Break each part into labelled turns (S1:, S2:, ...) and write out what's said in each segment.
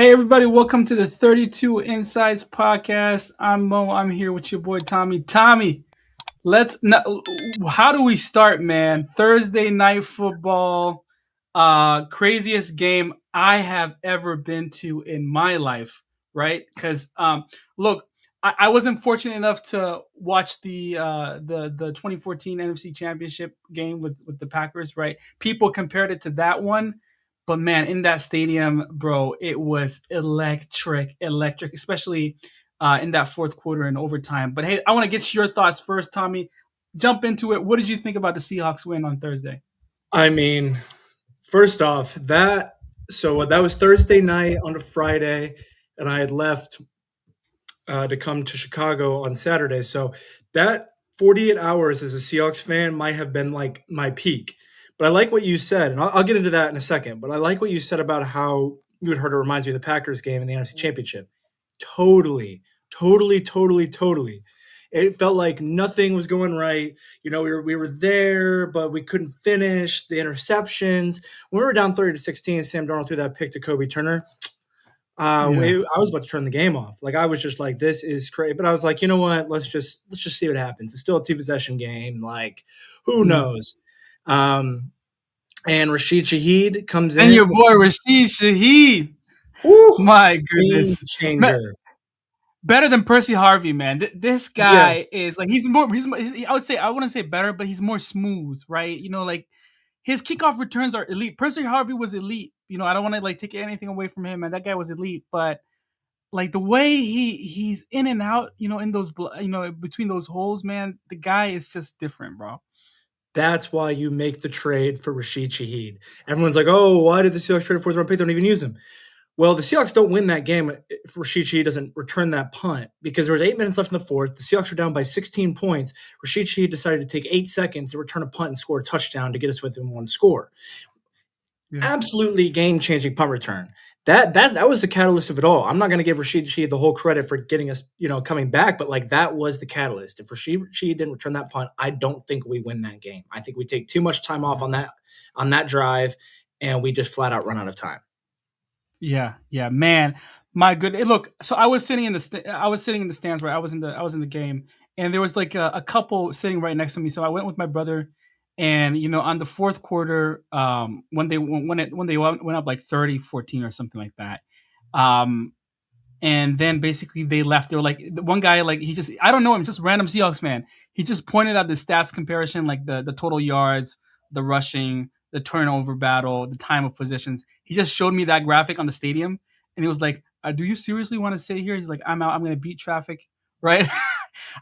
S1: Hey everybody, welcome to the 32 Insights podcast. I'm Mo. I'm here with your boy Tommy. Tommy, let's not, how do we start, man? Thursday night football, craziest game I have ever been to in my life, right? Because look, I wasn't fortunate enough to watch the 2014 NFC Championship game with the Packers, right? People compared it to that one, but man, in that stadium, bro, it was electric, especially in that fourth quarter and overtime. But hey, I want to get your thoughts first, Tommy. Jump into it. What did you think about the Seahawks win on Thursday?
S2: I mean, first off, that was Thursday night on a Friday, and I had left to come to Chicago on Saturday. So that 48 hours as a Seahawks fan might have been like my peak. But I like what you said, and I'll get into that in a second. But I like what you said about how you had heard it reminds you of the Packers game in the NFC Championship. Totally, totally. It felt like nothing was going right. We were there, but we couldn't finish the interceptions. When we were down 30-16, Sam Darnold threw that pick to Kobe Turner. I was about to turn the game off. Like I was just like, this is crazy. But I was like, you know what? Let's just see what happens. It's still a 2 possession game. Like, who knows? And Rashid Shaheed comes
S1: And
S2: in.
S1: your boy Rashid Shaheed.
S2: Woo,
S1: My
S2: game
S1: goodness.
S2: changer.
S1: Better than Percy Harvey, man. This
S2: Yeah,
S1: guy is like I would say I wouldn't say better, but he's more smooth, right? Like his kickoff returns are elite. Percy Harvey was elite. I don't want to like take anything away from him, and that guy was elite. But like the way he's in and out, in those between those holes, man, the guy is just different, bro.
S2: that's why you make the trade for Rashid Shaheed. Everyone's like, oh, why did the Seahawks trade a fourth round pick? They don't even use him. Well, the Seahawks don't win that game if Rashid Shaheed doesn't return that punt because there was 8 minutes left in the fourth. The Seahawks were down by 16 points. Rashid Shaheed decided to take 8 seconds to return a punt and score a touchdown to get us within one score.
S1: Yeah.
S2: Absolutely game-changing punt return. That was the catalyst of it all. I'm not going to give Rashid Shaheed the whole credit for getting us, coming back, but like that was the catalyst. If Rashid Shaheed didn't return that punt, I don't think we win that game. I think we take too much time off on that drive, and we just flat out run out of time.
S1: Yeah, man. My good. Look, so I was sitting in the stands, right? I was in the game, and there was like a couple sitting right next to me. So I went with my brother, and on the fourth quarter, when they went up like 30-14 or something like that, and then basically they left. They were like one guy, like I don't know him, just random Seahawks fan. He just pointed out the stats comparison, like the total yards, the rushing, the turnover battle, the time of possessions. He just showed me that graphic on the stadium, and he was like, "Do you seriously want to sit here?" He's like, "I'm out. I'm gonna beat traffic, right?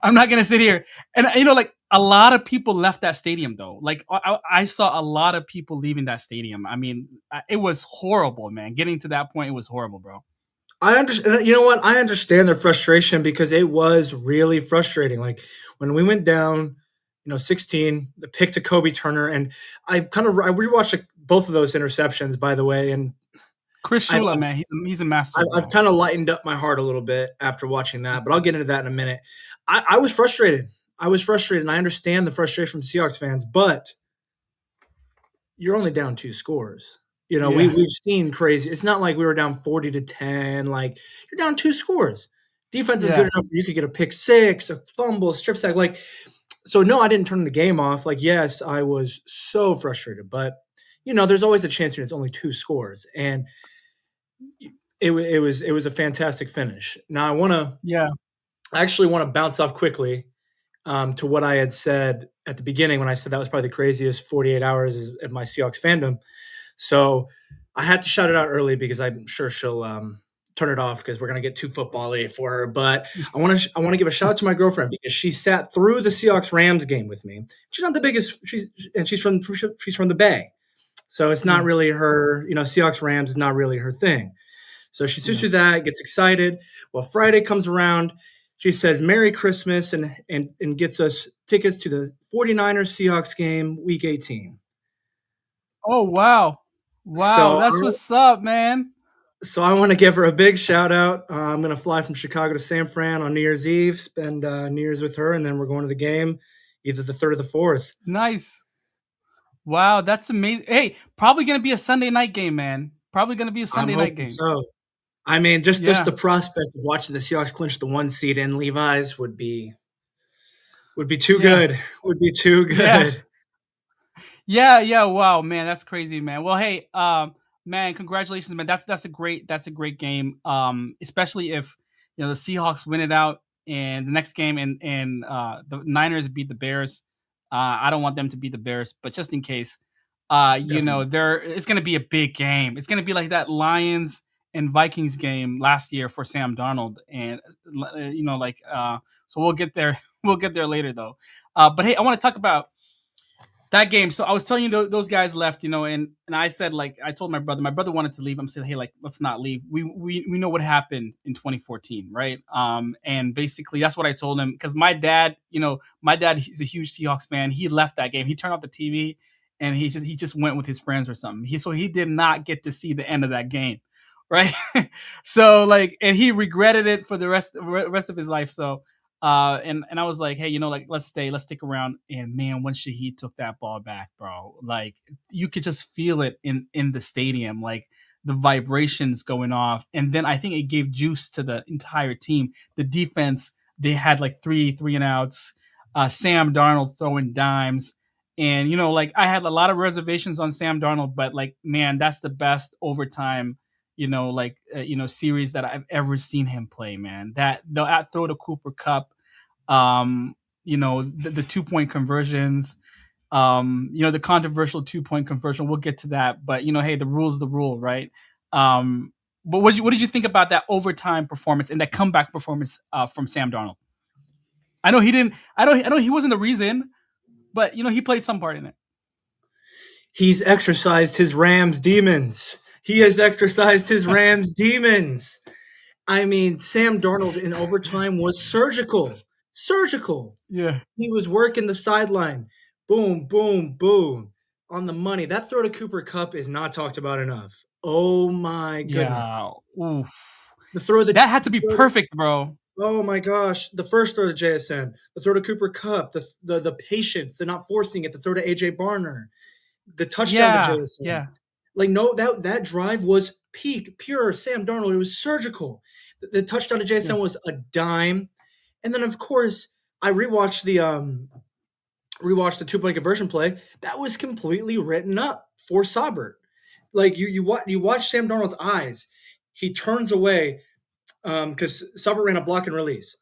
S1: I'm not gonna sit here." And like a lot of people left that stadium though. Like I saw a lot of people leaving that stadium. I mean, it was horrible, man. Getting to that point, it was horrible, bro.
S2: I understand. You know what? I understand their frustration because it was really frustrating. Like when we went down, 16, the pick to Kobe Turner, and I rewatched both of those interceptions, by the way, and
S1: Chris
S2: I,
S1: Shula, man, he's a master,
S2: I've
S1: bro.
S2: kind of lightened up my heart a little bit after watching that, but I'll get into that in a minute. I was frustrated. And I understand the frustration from Seahawks fans, but you're only down 2 scores.
S1: Yeah,
S2: We've seen crazy. It's not like we were down 40-10. Like you're down 2 scores. Defense is good
S1: yeah,
S2: enough that you could get a pick six, a fumble, a strip sack. Like, so no, I didn't turn the game off. Like, yes, I was so frustrated, but there's always a chance it's only 2 scores, and it was a fantastic finish. Now
S1: yeah.
S2: I actually want to bounce off quickly to what I had said at the beginning when I said that was probably the craziest 48 hours of my Seahawks fandom. So I had to shout it out early because I'm sure she'll turn it off because we're gonna get too football-y for her. But I want to give a shout out to my girlfriend because she sat through the Seahawks Rams game with me. She's not the biggest. She's from the Bay, so it's not
S1: Yeah.
S2: really her. Seahawks Rams is not really her thing. So she sits
S1: Yeah.
S2: through that, gets excited. Well, Friday comes around. She says Merry Christmas and gets us tickets to the 49ers Seahawks game week 18.
S1: Oh wow,
S2: So
S1: that's what's up, man.
S2: So I want to give her a big shout out. I'm going to fly from Chicago to San Fran on New Year's Eve, spend New Year's with her, and then we're going to the game either the third or the fourth.
S1: Nice. Wow, that's amazing. Hey, probably gonna be a Sunday night game, man. Probably gonna be a
S2: I'm
S1: Sunday night
S2: hoping
S1: game.
S2: so. I mean, just
S1: Yeah,
S2: the prospect of watching the Seahawks clinch the 1 seed in Levi's would be too
S1: yeah,
S2: good. Would be too
S1: yeah.
S2: good.
S1: Yeah, yeah. Wow, man, that's crazy, man. Well, hey, man, congratulations, man. That's a great game. Especially if the Seahawks win it out and the next game and the Niners beat the Bears. I don't want them to beat the Bears, but just in case,
S2: Definitely.
S1: there it's gonna be a big game. It's gonna be like that Lions and Vikings game last year for Sam Darnold, and so we'll get there. We'll get there later though. But hey, I want to talk about that game. So I was telling you those guys left, and I said, like, I told my brother. My brother wanted to leave. I'm saying, hey, like, let's not leave. We know what happened in 2014, right? And basically that's what I told him because my dad, he's a huge Seahawks fan. He left that game. He turned off the TV and he just went with his friends or something. He did not get to see the end of that game, right? So like, and he regretted it for the rest of his life. So and I was like, hey, like, let's stick around. And man, when Shaheed took that ball back, bro, like you could just feel it in the stadium, like the vibrations going off. And then I think it gave juice to the entire team. The defense, they had like three and outs. Sam Darnold throwing dimes. And like I had a lot of reservations on Sam Darnold, but like, man, that's the best overtime series that I've ever seen him play, man. That throw to Cooper Cup, the 2 point conversions, the controversial 2 point conversion. We'll get to that, but hey, the rule's the rule, right? But what did you think about that overtime performance and that comeback performance from Sam Darnold? I know he didn't. I know he wasn't the reason, but he played some part in it.
S2: He's exercised his Rams demons. He has exercised his Rams demons. I mean, Sam Darnold in overtime was surgical. Surgical.
S1: Yeah,
S2: He was working the sideline. Boom, boom, boom. On the money. That throw to Cooper Cup is not talked about enough. Oh my goodness.
S1: yeah. Oof.
S2: The throw the,
S1: That had to
S2: the
S1: be
S2: throw,
S1: perfect, bro.
S2: oh my gosh. The first throw to JSN. The throw to Cooper Cup. The patience, the not forcing it. The throw to AJ Barner. The touchdown to
S1: Yeah,
S2: JSN.
S1: yeah,
S2: Like, no, that drive was peak, pure Sam Darnold. It was surgical. The touchdown to
S1: yeah,
S2: JSN was a dime. And then, of course, I rewatched the 2 point conversion play. That was completely written up for Saubert. Like you watch Sam Darnold's eyes. He turns away because Saubert ran a block and release,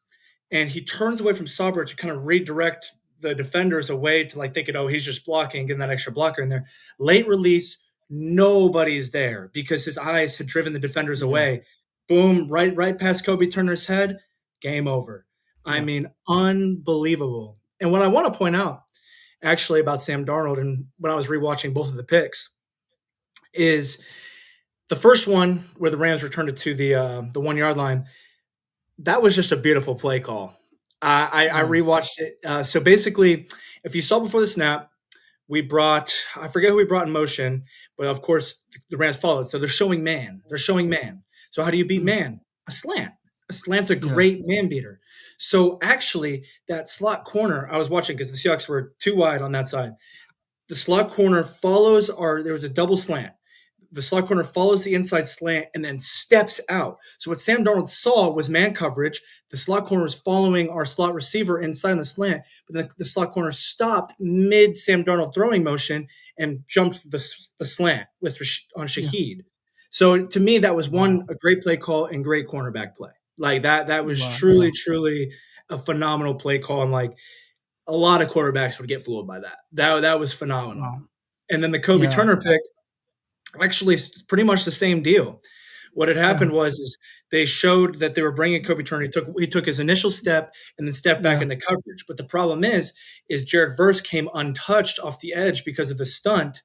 S2: and he turns away from Saubert to kind of redirect the defenders away to like thinking, oh, he's just blocking, getting that extra blocker in there. Late release, nobody's there because his eyes had driven the defenders
S1: yeah,
S2: away. Boom, right past Kobe Turner's head, game over. I
S1: yeah,
S2: mean, unbelievable. And what I want to point out actually about Sam Darnold and when I was rewatching both of the picks is the first one where the Rams returned it to the 1 yard line. That was just a beautiful play call. I
S1: yeah,
S2: rewatched it. So basically, if you saw before the snap, I forget who we brought in motion, but of course the Rams followed. So they're showing man. They're showing man. So how do you beat
S1: mm,
S2: man? A slant. A slant's a
S1: yeah,
S2: great man beater. So actually, that slot corner I was watching because the Seahawks were too wide on that side. The slot corner there was a double slant. The slot corner follows the inside slant and then steps out. So what Sam Darnold saw was man coverage. The slot corner was following our slot receiver inside the slant, but the slot corner stopped mid Sam Darnold throwing motion and jumped the slant on
S1: yeah.
S2: Shaheed. So to me, that was
S1: Wow,
S2: a great play call and great cornerback play. Like that was
S1: wow,
S2: truly,
S1: wow,
S2: truly a phenomenal play call. And like a lot of quarterbacks would get fooled by that. That was phenomenal.
S1: wow.
S2: And then the Kobe
S1: Yeah,
S2: Turner pick, actually, it's pretty much the same deal. What had
S1: yeah,
S2: happened was they showed that they were bringing Kobe Turner. He took his initial step and then stepped back
S1: yeah,
S2: into coverage. But the problem is Jared Verse came untouched off the edge because of the stunt.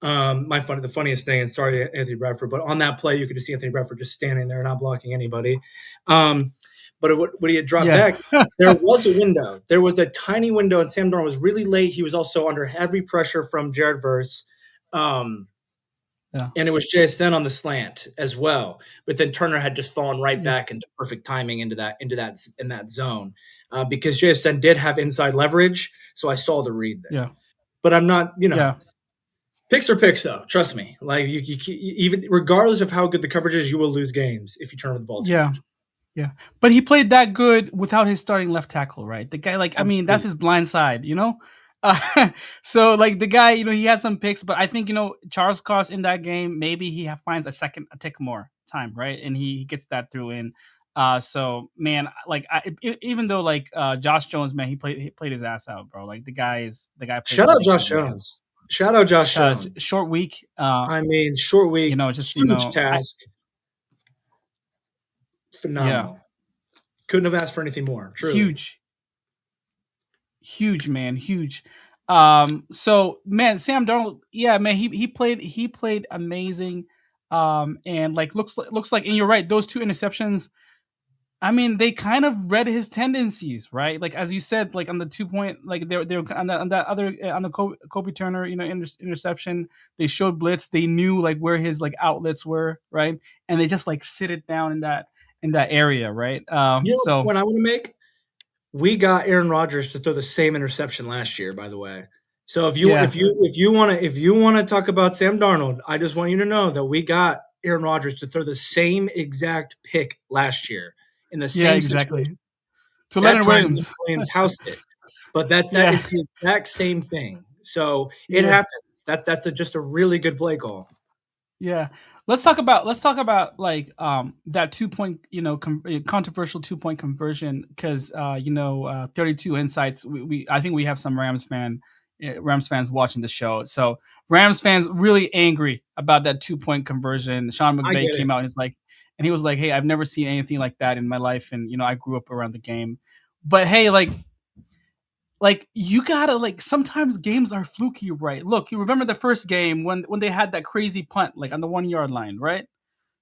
S2: The funniest thing, and sorry, Anthony Bradford, but on that play, you could just see Anthony Bradford just standing there, not blocking anybody. But when he had dropped
S1: yeah,
S2: back, there was a window. There was a tiny window, and Sam Darnold was really late. He was also under heavy pressure from Jared Verse.
S1: yeah,
S2: And it was JSN on the slant as well. But then Turner had just fallen right
S1: yeah,
S2: back into perfect timing in that zone because JSN did have inside leverage. So I saw the read there.
S1: yeah,
S2: But I'm not,
S1: yeah.
S2: Picks are picks, though. Trust me. Like you even regardless of how good the coverage is, you will lose games if you turn over the ball too
S1: Yeah.
S2: much.
S1: Yeah. But he played that good without his starting left tackle, right? The guy, like, I mean, that's
S2: Absolutely.
S1: his blind side, you know? So, like, the guy, he had some picks, but I think, Charles Cross in that game, maybe he finds a tick more time, right? And he gets that through in. So, man, like, even though, like, Josh Jones, man, he played his ass out, bro. Like, the guy played
S2: Shout out
S1: really
S2: Josh
S1: good, man.
S2: Jones. Shout out Josh Jones.
S1: Short week,
S2: I mean, short week,
S1: just,
S2: huge
S1: I,
S2: task,
S1: yeah,
S2: phenomenal. Couldn't have asked for anything more, truly.
S1: huge. Huge, man, huge. So man, Sam Darnold, yeah, man, he played amazing. And like looks like, and you're right, those two interceptions. I mean, they kind of read his tendencies, right? Like as you said, like on the 2 point, like they're on that other on the Kobe Turner, interception. They showed blitz. They knew like where his like outlets were, right? And they just like sit it down in that area, right?
S2: You know what
S1: So
S2: point I want to make? We got Aaron Rodgers to throw the same interception last year, by the way. So
S1: yeah,
S2: if you wanna talk about Sam Darnold, I just want you to know that we got Aaron Rodgers to throw the same exact pick last year in the
S1: yeah,
S2: same situation.
S1: exactly. To
S2: That
S1: Leonard
S2: time Nick
S1: Williams,
S2: Williams housed it, but that
S1: yeah,
S2: is the exact same thing. So it
S1: yeah.
S2: happens. That's just a really good play call.
S1: Yeah. Let's talk about like that 2 point, controversial 2 point conversion because 32 insights. I think we have some Rams fans watching the show. So Rams fans really angry about that 2 point conversion. Sean
S2: I
S1: McVay
S2: get it.
S1: came out and he was like, "Hey, I've never seen anything like that in my life, and I grew up around the game." But hey, like you gotta like sometimes games are fluky, right? Look, you remember the first game when they had that crazy punt like on the 1 yard line, right?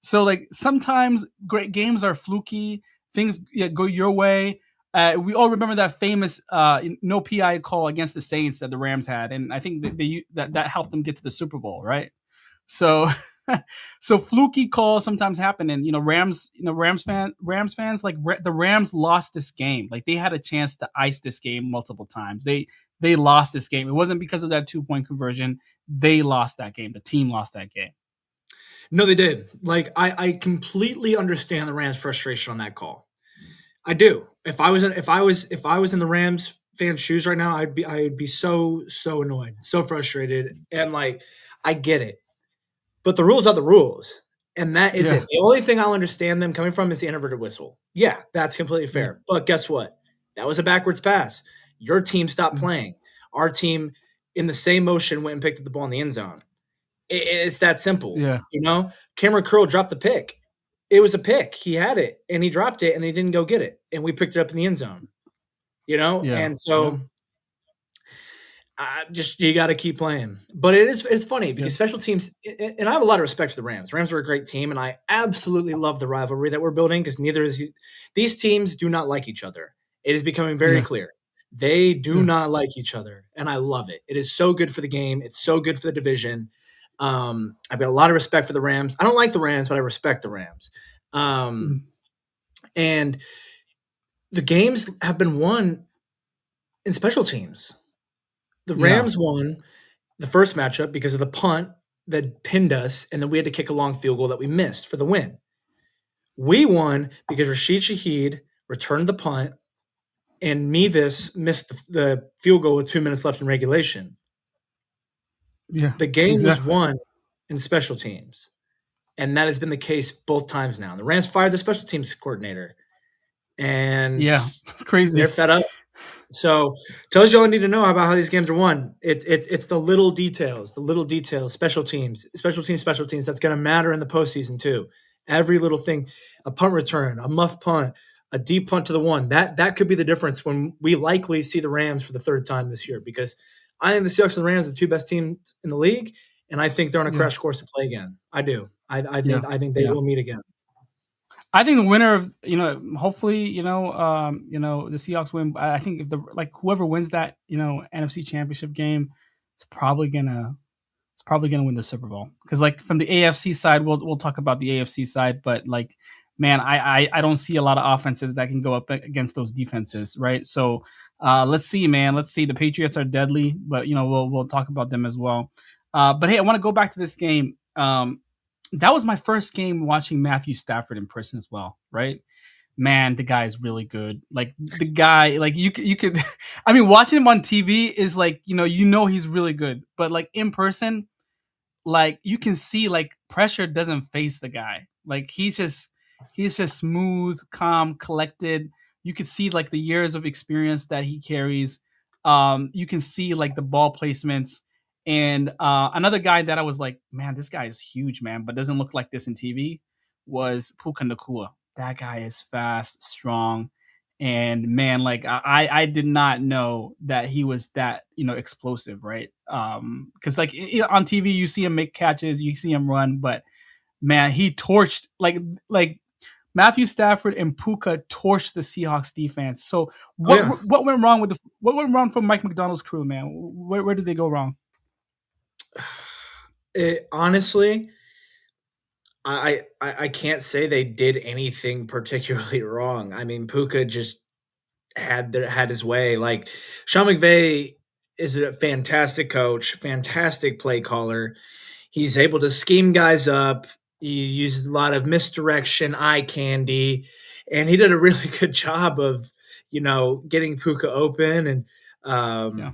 S1: So like sometimes great games are fluky, things go your way. We all remember that famous no PI call against the Saints that the Rams had, and I think that helped them get to the Super Bowl, right? So so fluky calls sometimes happen, and Rams fans like the Rams lost this game. Like they had a chance to ice this game multiple times. They lost this game. It wasn't because of that 2 point conversion. They lost that game. The team lost that game.
S2: No, they did. Like I completely understand the Rams' frustration on that call. I do. If I was in the Rams fan shoes right now, I'd be so annoyed, so frustrated, and like I get it. But the rules are the rules, and that is
S1: Yeah,
S2: it. The only thing I'll understand them coming from is the inverted whistle. Yeah, that's completely
S1: yeah,
S2: fair. But guess what? That was a backwards pass. Your team stopped
S1: yeah,
S2: playing. Our team, in the same motion, went and picked up the ball in the end zone. It's that simple.
S1: yeah,
S2: You know, Cameron Curl dropped the pick. It was a pick. He had it, and he dropped it, and they didn't go get it, and we picked it up in the end zone.
S1: yeah,
S2: And
S1: yeah,
S2: so just you got to keep playing. But it's funny
S1: yeah,
S2: because special teams, and I have a lot of respect for the Rams. Rams are a great team, and I absolutely love the rivalry that we're building because these teams do not like each other. It is becoming very
S1: yeah,
S2: clear. They do
S1: yeah,
S2: not like each other, and I love it. It is so good for the game. It's so good for the division. I've got a lot of respect for the Rams. I don't like the Rams, but I respect the Rams. Um,
S1: mm,
S2: and the games have been won in special teams. The
S1: yeah,
S2: Rams won the first matchup because of the punt that pinned us, and then we had to kick a long field goal that we missed for the win. We won because Rashid Shaheed returned the punt, and Mevis missed the field goal with 2 minutes left in regulation.
S1: yeah,
S2: The game was
S1: exactly.
S2: won in special teams, and that has been the case both times now. The Rams fired the special teams coordinator, and
S1: Yeah, it's crazy.
S2: they're fed up. So tells you all you need to know about how these games are won. It's the little details, special teams, special teams. That's going to matter in the postseason too. Every little thing, a punt return, a muff punt, a deep punt to the one. That could be the difference when we likely see the Rams for the third time this year. Because I think the Seahawks and the Rams are the two best teams in the league, and I think they're on a
S1: Yeah,
S2: crash course to play again. I do.
S1: yeah,
S2: I think they
S1: yeah.
S2: will meet again.
S1: I think the winner of hopefully the Seahawks win. I think if the like whoever wins that NFC Championship game, it's probably gonna win the Super Bowl because like from the AFC side, we'll talk about the AFC side, but like man, I don't see a lot of offenses that can go up against those defenses, right? So let's see, man. Let's see. The Patriots are deadly, but we'll talk about them as well. But hey, I want to go back to this game. That was my first game watching Matthew Stafford in person as well, right? Man, the guy is really good. Like the guy, like you could, I mean, watching him on TV is like he's really good, but like in person, like you can see like pressure doesn't face the guy. Like he's just smooth, calm, collected. You can see like the years of experience that he carries. You can see like the ball placements. And another guy that I was like, man, this guy is huge, man, but doesn't look like this in TV was Puka Nacua. That guy is fast, strong, and man, like I did not know that he was that explosive, right? Because like on TV you see him make catches, you see him run, but man, he torched like Matthew Stafford and Puka torched the Seahawks defense. So
S2: Oh yeah.
S1: what went wrong with what went wrong from Mike McDonald's crew, man? Where did they go wrong?
S2: Honestly, I can't say they did anything particularly wrong. I mean, Puka just had his way. Like Sean McVay is a fantastic coach, fantastic play caller. He's able to scheme guys up. He uses a lot of misdirection, eye candy, and he did a really good job of getting Puka open
S1: Yeah,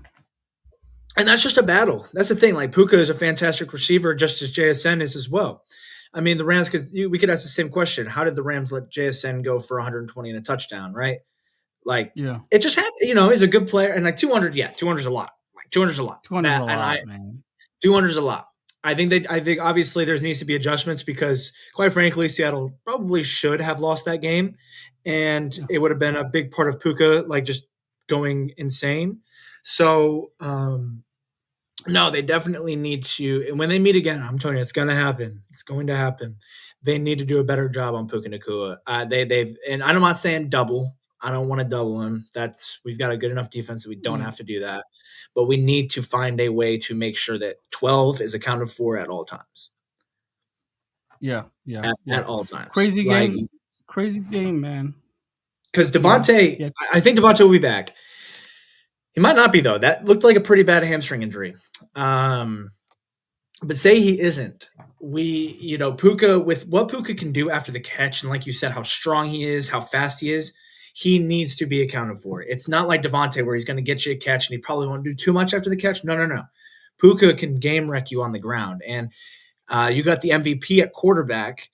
S2: and that's just a battle. That's the thing. Like Puka is a fantastic receiver, just as JSN is as well. I mean, the Rams we could ask the same question. How did the Rams let JSN go for 120 and a touchdown, right? Like
S1: yeah,
S2: it just happened. He's a good player, and like 200, yeah, 200 is a lot. Like 200 is a lot.
S1: 200 is a
S2: That and I
S1: lot, man.
S2: 200 is a lot. I think obviously there needs to be adjustments because quite frankly, Seattle probably should have lost that game, and
S1: Yeah,
S2: it would have been a big part of Puka like just going insane. So no, they definitely need to. And when they meet again, I'm telling you, it's going to happen. It's going to happen. They need to do a better job on Puka Nacua. And I'm not saying double. I don't want to double him. We've got a good enough defense that we don't
S1: yeah,
S2: have to do that. But we need to find a way to make sure that 12 is accounted for at all times.
S1: yeah, yeah,
S2: At
S1: yeah.
S2: all times,
S1: Crazy
S2: like
S1: game, crazy game, man.
S2: because
S1: Yeah,
S2: Devontae,
S1: yeah,
S2: I think Devontae will be back. He might not be though. That looked like a pretty bad hamstring injury. But say he isn't. Puka, with what Puka can do after the catch, and like you said, how strong he is, how fast he is, he needs to be accounted for. It's not like Devontae where he's going to get you a catch and he probably won't do too much after the catch. No, no, no. Puka can game wreck you on the ground, and you got the MVP at quarterback.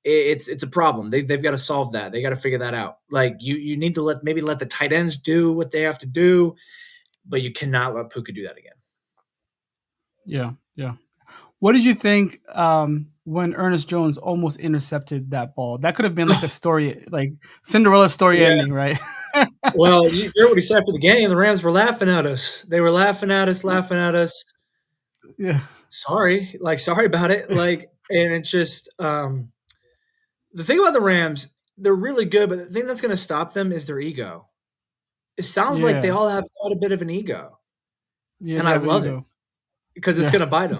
S2: It's a problem. They've got to solve that. They got to figure that out. Like you need to let the tight ends do what they have to do, but you cannot let Puka do that again.
S1: yeah, yeah. What did you think when Ernest Jones almost intercepted that ball? That could have been like a story, like Cinderella story
S2: Yeah.
S1: ending, right?
S2: Well, you hear what he said after the game. The Rams were laughing at us. They were laughing at us, laughing at us.
S1: Yeah,
S2: Sorry about it. And it's just the thing about the Rams, they're really good, but the thing that's going to stop them is their ego. It sounds like they
S1: yeah,
S2: all have quite a bit of an ego,
S1: yeah.
S2: and
S1: They
S2: I
S1: have an
S2: love it
S1: ego.
S2: because it's
S1: Yeah,
S2: going to bite them.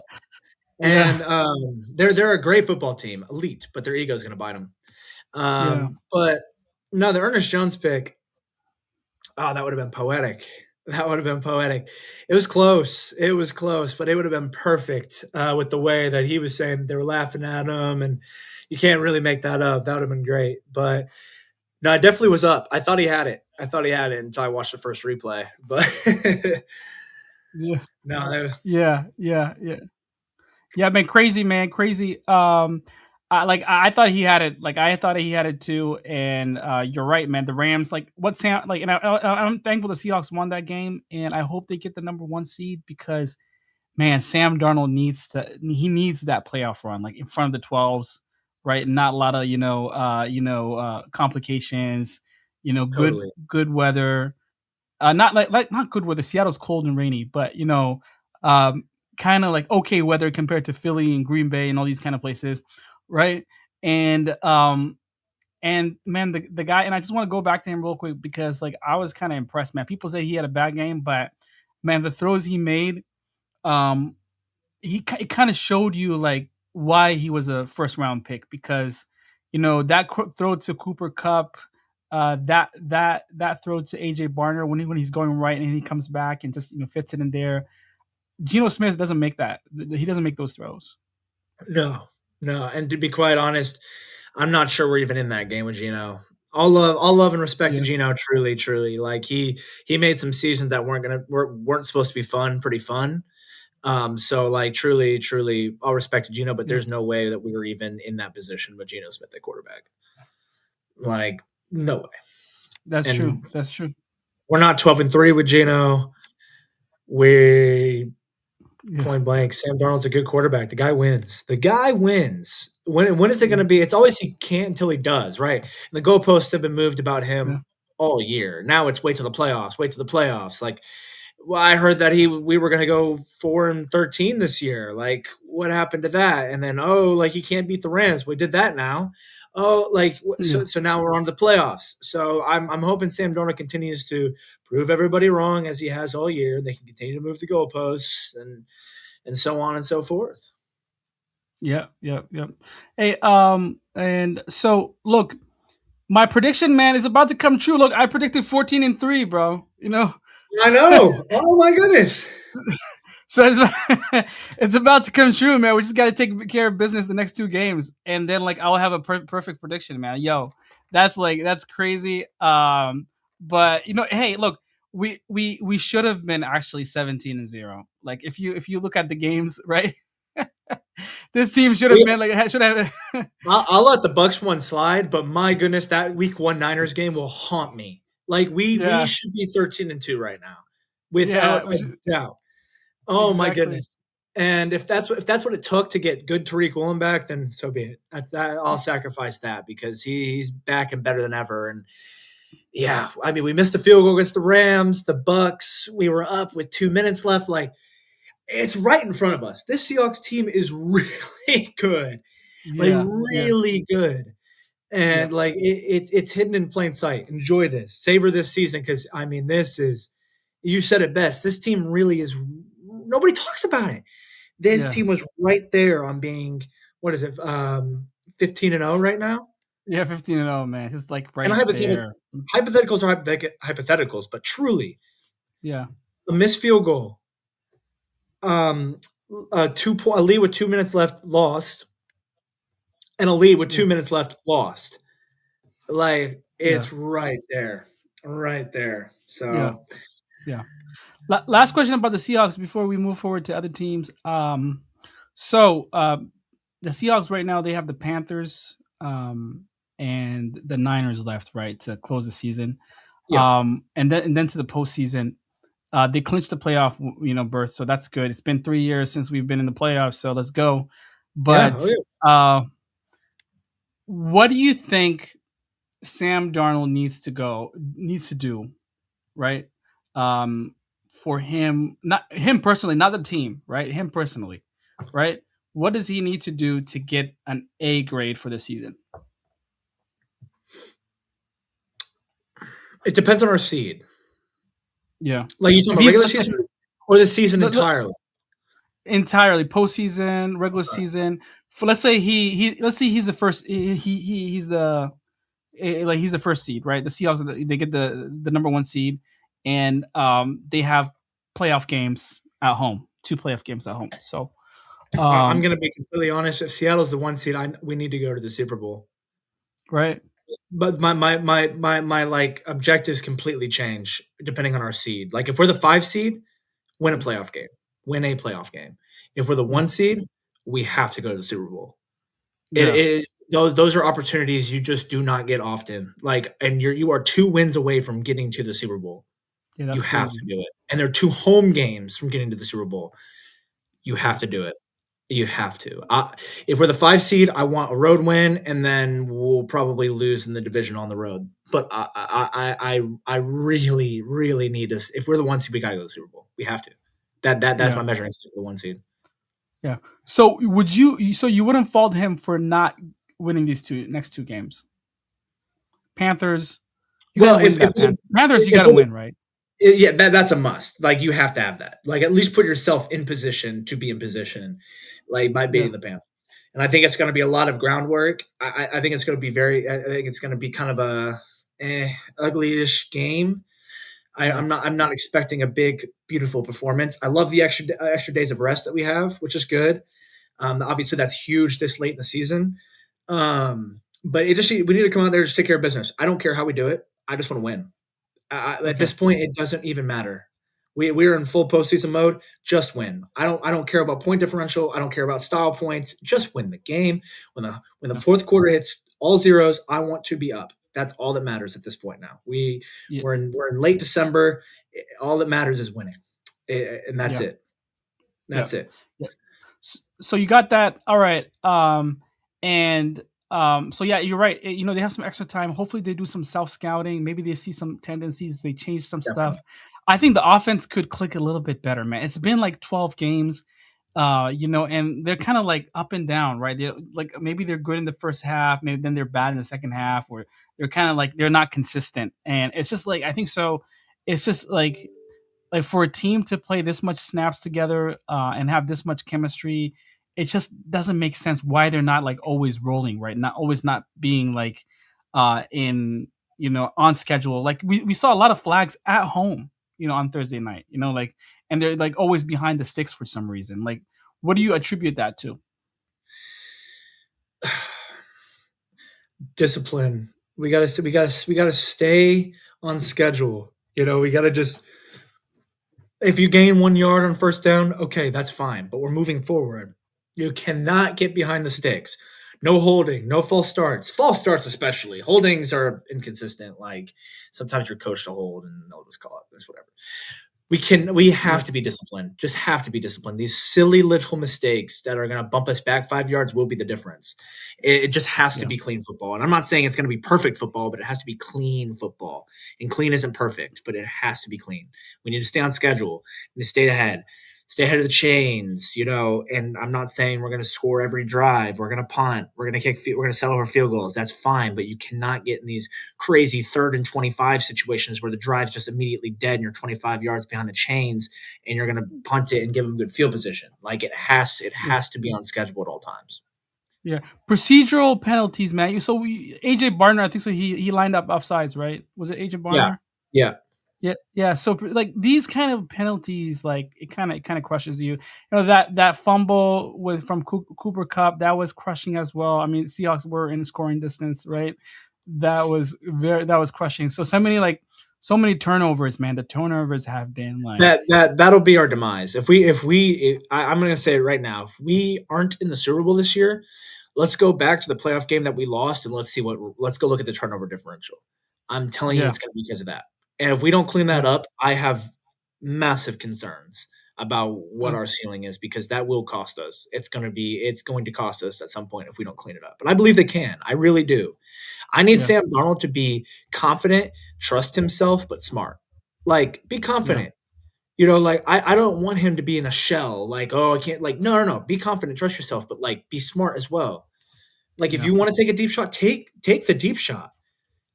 S1: yeah,
S2: And they're a great football team, elite, but their ego is going to bite them.
S1: yeah,
S2: But no, the Ernest Jones pick. Oh, that would have been poetic. That would have been poetic. It was close. It was close, but it would have been perfect with the way that he was saying they were laughing at him, and you can't really make that up. That would have been great. But no, it definitely was up. I thought he had it. I thought he had it until I watched the first replay. But
S1: yeah,
S2: no,
S1: yeah, yeah, yeah. Yeah, man, crazy, man, crazy. I thought he had it. Like I thought he had it too. And you're right, man. The Rams, like, what Sam, like, and I'm thankful the Seahawks won that game, and I hope they get the number one seed because, man, Sam Darnold needs that playoff run, like in front of the 12s, right? Not a lot of complications.
S2: totally.
S1: Good weather. Not good weather. Seattle's cold and rainy, but um, kind of like okay weather compared to Philly and Green Bay and all these kind of places, right? And and man, the guy, and I just want to go back to him real quick because like I was kind of impressed, man. People say he had a bad game, but man, the throws he made, um, it kind of showed you like why he was a first round pick because that throw to Cooper Cup, that throw to AJ Barner when he's going right and he comes back and just fits it in there. Geno Smith doesn't make that. He doesn't make those throws.
S2: No, no. And to be quite honest, I'm not sure we're even in that game with Geno. All love and respect to
S1: Yeah,
S2: Geno. Truly, truly. Like he made some seasons that weren't supposed to be fun, pretty fun. So like truly, truly, all respect to Geno, but
S1: yeah,
S2: there's no way that we were even in that position with Geno Smith at quarterback. Like no way.
S1: that's true.
S2: And
S1: That's true.
S2: we're not 12-3 with Geno. We
S1: Yeah,
S2: point blank. Sam Darnold's a good quarterback. The guy wins. The guy wins. When is it going
S1: yeah,
S2: to be? It's always he can't until he does, right? And the goalposts have been moved about
S1: yeah,
S2: him all year. Now it's wait till the playoffs. Wait till the playoffs. Like, well, I heard that we were going to go 4-13 this year. Like, what happened to that? And then like he can't beat the Rams. We did that now. Oh, like
S1: yeah.
S2: so now we're on to the playoffs. So I'm hoping Sam Darnold continues to prove everybody wrong as he has all year. They can continue to move the goalposts and so on and so forth.
S1: Yeah, yeah, yeah. Hey, and so look, my prediction, man, is about to come true. Look, I predicted 14-3, bro. You know,
S2: I know. Oh my goodness.
S1: so it's about to come true, man. We just got to take care of business the next two games, and then like I'll have a perfect prediction, man. Yo, that's crazy. But hey, look, we should have been actually 17-0. Like if you look at the games, right? This team should have
S2: We,
S1: been like should have.
S2: I'll let the Bucks one slide, but my goodness, that Week 1 Niners game will haunt me. Like we
S1: Yeah,
S2: should be 13-2 right now,
S1: yeah,
S2: without
S1: we
S2: a
S1: should,
S2: doubt. Oh my
S1: exactly.
S2: goodness. And if that's what it took to get good Tariq Woolen back, then so be it. That's that. I'll sacrifice that because he's back and better than ever. And yeah, I mean, we missed a field goal against the Rams, the Bucks. We were up with 2 minutes left. Like it's right in front of us. This Seahawks team is really good, like
S1: Yeah, yeah,
S2: really good,
S1: yeah,
S2: and like it's hidden in plain sight. Enjoy this, savor this season, because I mean, this is you said it best. This team really is. Nobody talks about it. This
S1: yeah,
S2: team was right there on being what is it, 15-0 right now.
S1: yeah. 15-0, man. It's like
S2: And
S1: right there.
S2: hypotheticals are hypotheticals, but truly,
S1: Yeah,
S2: a missed field goal, a lead with 2 minutes left, lost, and a lead with
S1: yeah,
S2: 2 minutes left, lost. Like
S1: yeah,
S2: it's right there, right there.
S1: yeah,
S2: So
S1: yeah. Last question about the Seahawks before we move forward to other teams. So the Seahawks right now they have the Panthers and the Niners left, right, to close the season.
S2: yeah,
S1: And then to the postseason. They clinched the playoff, berth, so that's good. It's been 3 years since we've been in the playoffs, so let's go.
S2: yeah,
S1: But
S2: oh, yeah.
S1: what do you think Sam Darnold needs to do, right? For him, not him personally, not the team, right? Him personally, right? What does he need to do to get an A grade for the season?
S2: It depends on our seed.
S1: Yeah,
S2: Like you talking
S1: if
S2: about
S1: he's
S2: regular
S1: let's say,
S2: season or the season entirely.
S1: entirely postseason, regular season. For let's say let's say he's the first. He's the like he's the first seed, right? The Seahawks they get the number one seed, and they have playoff games at home, two playoff games at home. So
S2: I'm
S1: um,
S2: gonna be completely honest. If Seattle's the one seed, we need to go to the Super Bowl.
S1: right,
S2: But my like objectives completely change depending on our seed. Like if we're the 5 seed, win a playoff game. Win a playoff game. If we're the
S1: yeah,
S2: 1 seed, we have to go to the Super Bowl.
S1: yeah,
S2: Those are opportunities you just do not get often. Like and you are 2 wins away from getting to the Super Bowl.
S1: yeah, that's
S2: You have
S1: crazy.
S2: to do it. And they're 2 home games from getting to the Super Bowl. You
S1: Yeah,
S2: have to do it. You have to. If we're the 5 seed, I want a road win, and then we'll probably lose in the division on the road. But I really, really need us. If we're the 1 seed, we gotta go to the Super Bowl. We have to. That's
S1: yeah,
S2: my measuring stick for the 1 seed.
S1: yeah. So would you? So you wouldn't fault him for not winning these next two games? Panthers, you got
S2: Well,
S1: to win that. Panthers, you got
S2: if
S1: to
S2: we're the,
S1: win, right?
S2: yeah, that's a must. Like you have to have that. Like at least put yourself in position to be in position, like by
S1: Yeah,
S2: beating the Panthers. And I think it's going to be a lot of groundwork. I think it's going to be I think it's going to be kind of a uglyish game.
S1: Yeah.
S2: I'm not expecting a big, beautiful performance. I love the extra days of rest that we have, which is good. Obviously, that's huge this late in the season. But we need to come out there and just take care of business. I don't care how we do it. I just want to win. At
S1: Okay.
S2: this point, it doesn't even matter. We're in full postseason mode. Just win. I don't care about point differential. I don't care about style points. Just win the game. When the
S1: Yeah.
S2: fourth quarter hits all zeros, I want to be up. That's all that matters at this point now.
S1: Yeah.
S2: We're in late December. All that matters is winning, and that's
S1: Yeah.
S2: it.
S1: Yeah.
S2: That's it.
S1: Yeah. So you got that. All right. And so yeah, you're right. They have some extra time. Hopefully they do some self scouting. Maybe they see some tendencies. They change some
S2: Definitely.
S1: stuff. I think the offense could click a little bit better, man. It's been like 12 games, and they're kind of like up and down, right? They're like maybe they're good in the first half, maybe then they're bad in the second half, or they're kind of like they're not consistent. And it's just like I think so. It's just like for a team to play this much snaps together and have this much chemistry, it just doesn't make sense why they're not like always rolling, right? Not always not being like in on schedule. Like we saw a lot of flags at home, on Thursday night, like and they're like always behind the sticks for some reason. Like what do you attribute that to?
S2: Discipline. We gotta stay on schedule. We gotta just if you gain 1 yard on first down, okay, that's fine. But we're moving forward. You cannot get behind the sticks. No holding, no false starts. False starts especially. Holdings are inconsistent. Like sometimes you're coached to hold and they'll just call it. That's whatever. We have
S1: Yeah,
S2: to be disciplined. Just have to be disciplined. These silly little mistakes that are going to bump us back 5 yards will be the difference. It just has to
S1: yeah,
S2: be clean football. And I'm not saying it's going to be perfect football, but it has to be clean football. And clean isn't perfect, but it has to be clean. We need to stay on schedule. We need to stay ahead of the chains, and I'm not saying we're going to score every drive. We're going to punt. We're going to we're going to settle for field goals. That's fine, but you cannot get in these crazy 3rd and 25 situations where the drive's just immediately dead and you're 25 yards behind the chains and you're going to punt it and give them good field position. Like it
S1: yeah,
S2: has to be on schedule at all times.
S1: yeah. Procedural penalties, man. So AJ Barner, I think so. He lined up offsides, right? Was it AJ
S2: Yeah.
S1: Barner?
S2: Yeah.
S1: Yeah, yeah. So like these kind of penalties, like it kind of crushes you. That fumble from Cooper Cup, that was crushing as well. I mean, Seahawks were in scoring distance, right? That was crushing. So many turnovers, man. The turnovers have been like
S2: That'll be our demise. I'm going to say it right now. If we aren't in the Super Bowl this year, let's go back to the playoff game that we lost and let's go look at the turnover differential. I'm telling you,
S1: yeah,
S2: it's going to be because of that. And if we don't clean that
S1: yeah,
S2: up, I have massive concerns about what
S1: uh,
S2: our ceiling is because that will cost us. It's going to cost us at some point if we don't clean it up. But I believe they can. I really do. I need
S1: yeah,
S2: Sam Darnold to be confident, trust himself, but smart. Like, be
S1: yeah,
S2: confident. Like I don't want him to be in a shell. Like, oh, I can't. Like, no, no, no. Be confident, trust yourself, but like, be smart as well. Like, if
S1: yeah,
S2: you want to take a deep shot, take the deep shot.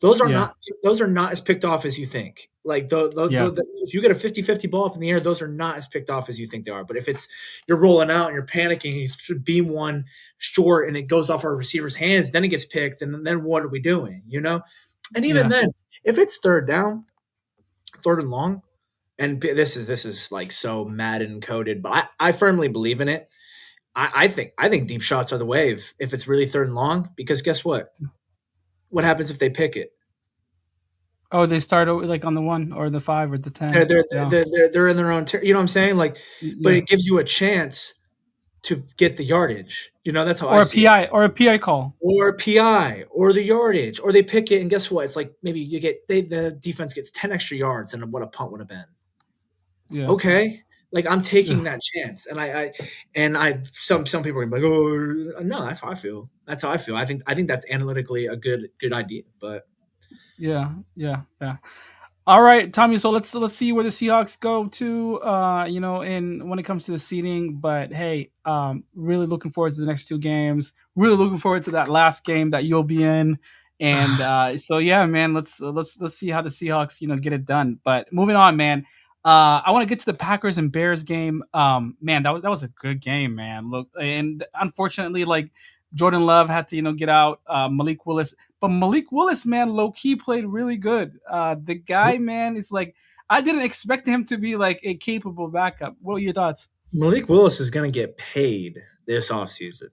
S2: Those are
S1: yeah,
S2: not those are not as picked off as you think. Like,
S1: yeah,
S2: if you get a 50-50 ball up in the air, those are not as picked off as you think they are. But if it's you're rolling out and you're panicking, you should beam one short and it goes off our receiver's hands, then it gets picked, and then what are we doing? And even
S1: yeah,
S2: then, if it's third down, third and long, and this is like so Madden coded, but I firmly believe in it. I think deep shots are the wave if it's really third and long, because guess what? What happens if they pick it?
S1: Oh, they start like on the 1 or the 5 or the
S2: They're
S1: 10.
S2: they're
S1: Yeah,
S2: they're in their own you know what I'm saying? Like, but
S1: yeah.
S2: it gives you a chance to get the yardage. That's how I
S1: Or a
S2: see it.
S1: PI call.
S2: Or PI or the yardage, or they pick it, and guess what? It's like maybe the defense gets 10 extra yards than what a punt would have been.
S1: Yeah,
S2: Okay. Like, I'm taking
S1: yeah,
S2: that chance, and some people are gonna be like, oh no, that's how I feel. That's how I feel. I think that's analytically a good idea, but
S1: yeah, yeah, yeah. All right, Tommy. So let's see where the Seahawks go to. In when it comes to the seeding. But hey, really looking forward to the next two games. Really looking forward to that last game that you'll be in. And so yeah, man. Let's see how the Seahawks get it done. But moving on, man. I want to get to the Packers and Bears game. Man, that was a good game, man. Look, and unfortunately, like Jordan Love had to get out. Malik Willis, but Malik Willis, man, low key played really good. The guy, man, is like I didn't expect him to be like a capable backup. What are your thoughts?
S2: Malik Willis is going to get paid this offseason.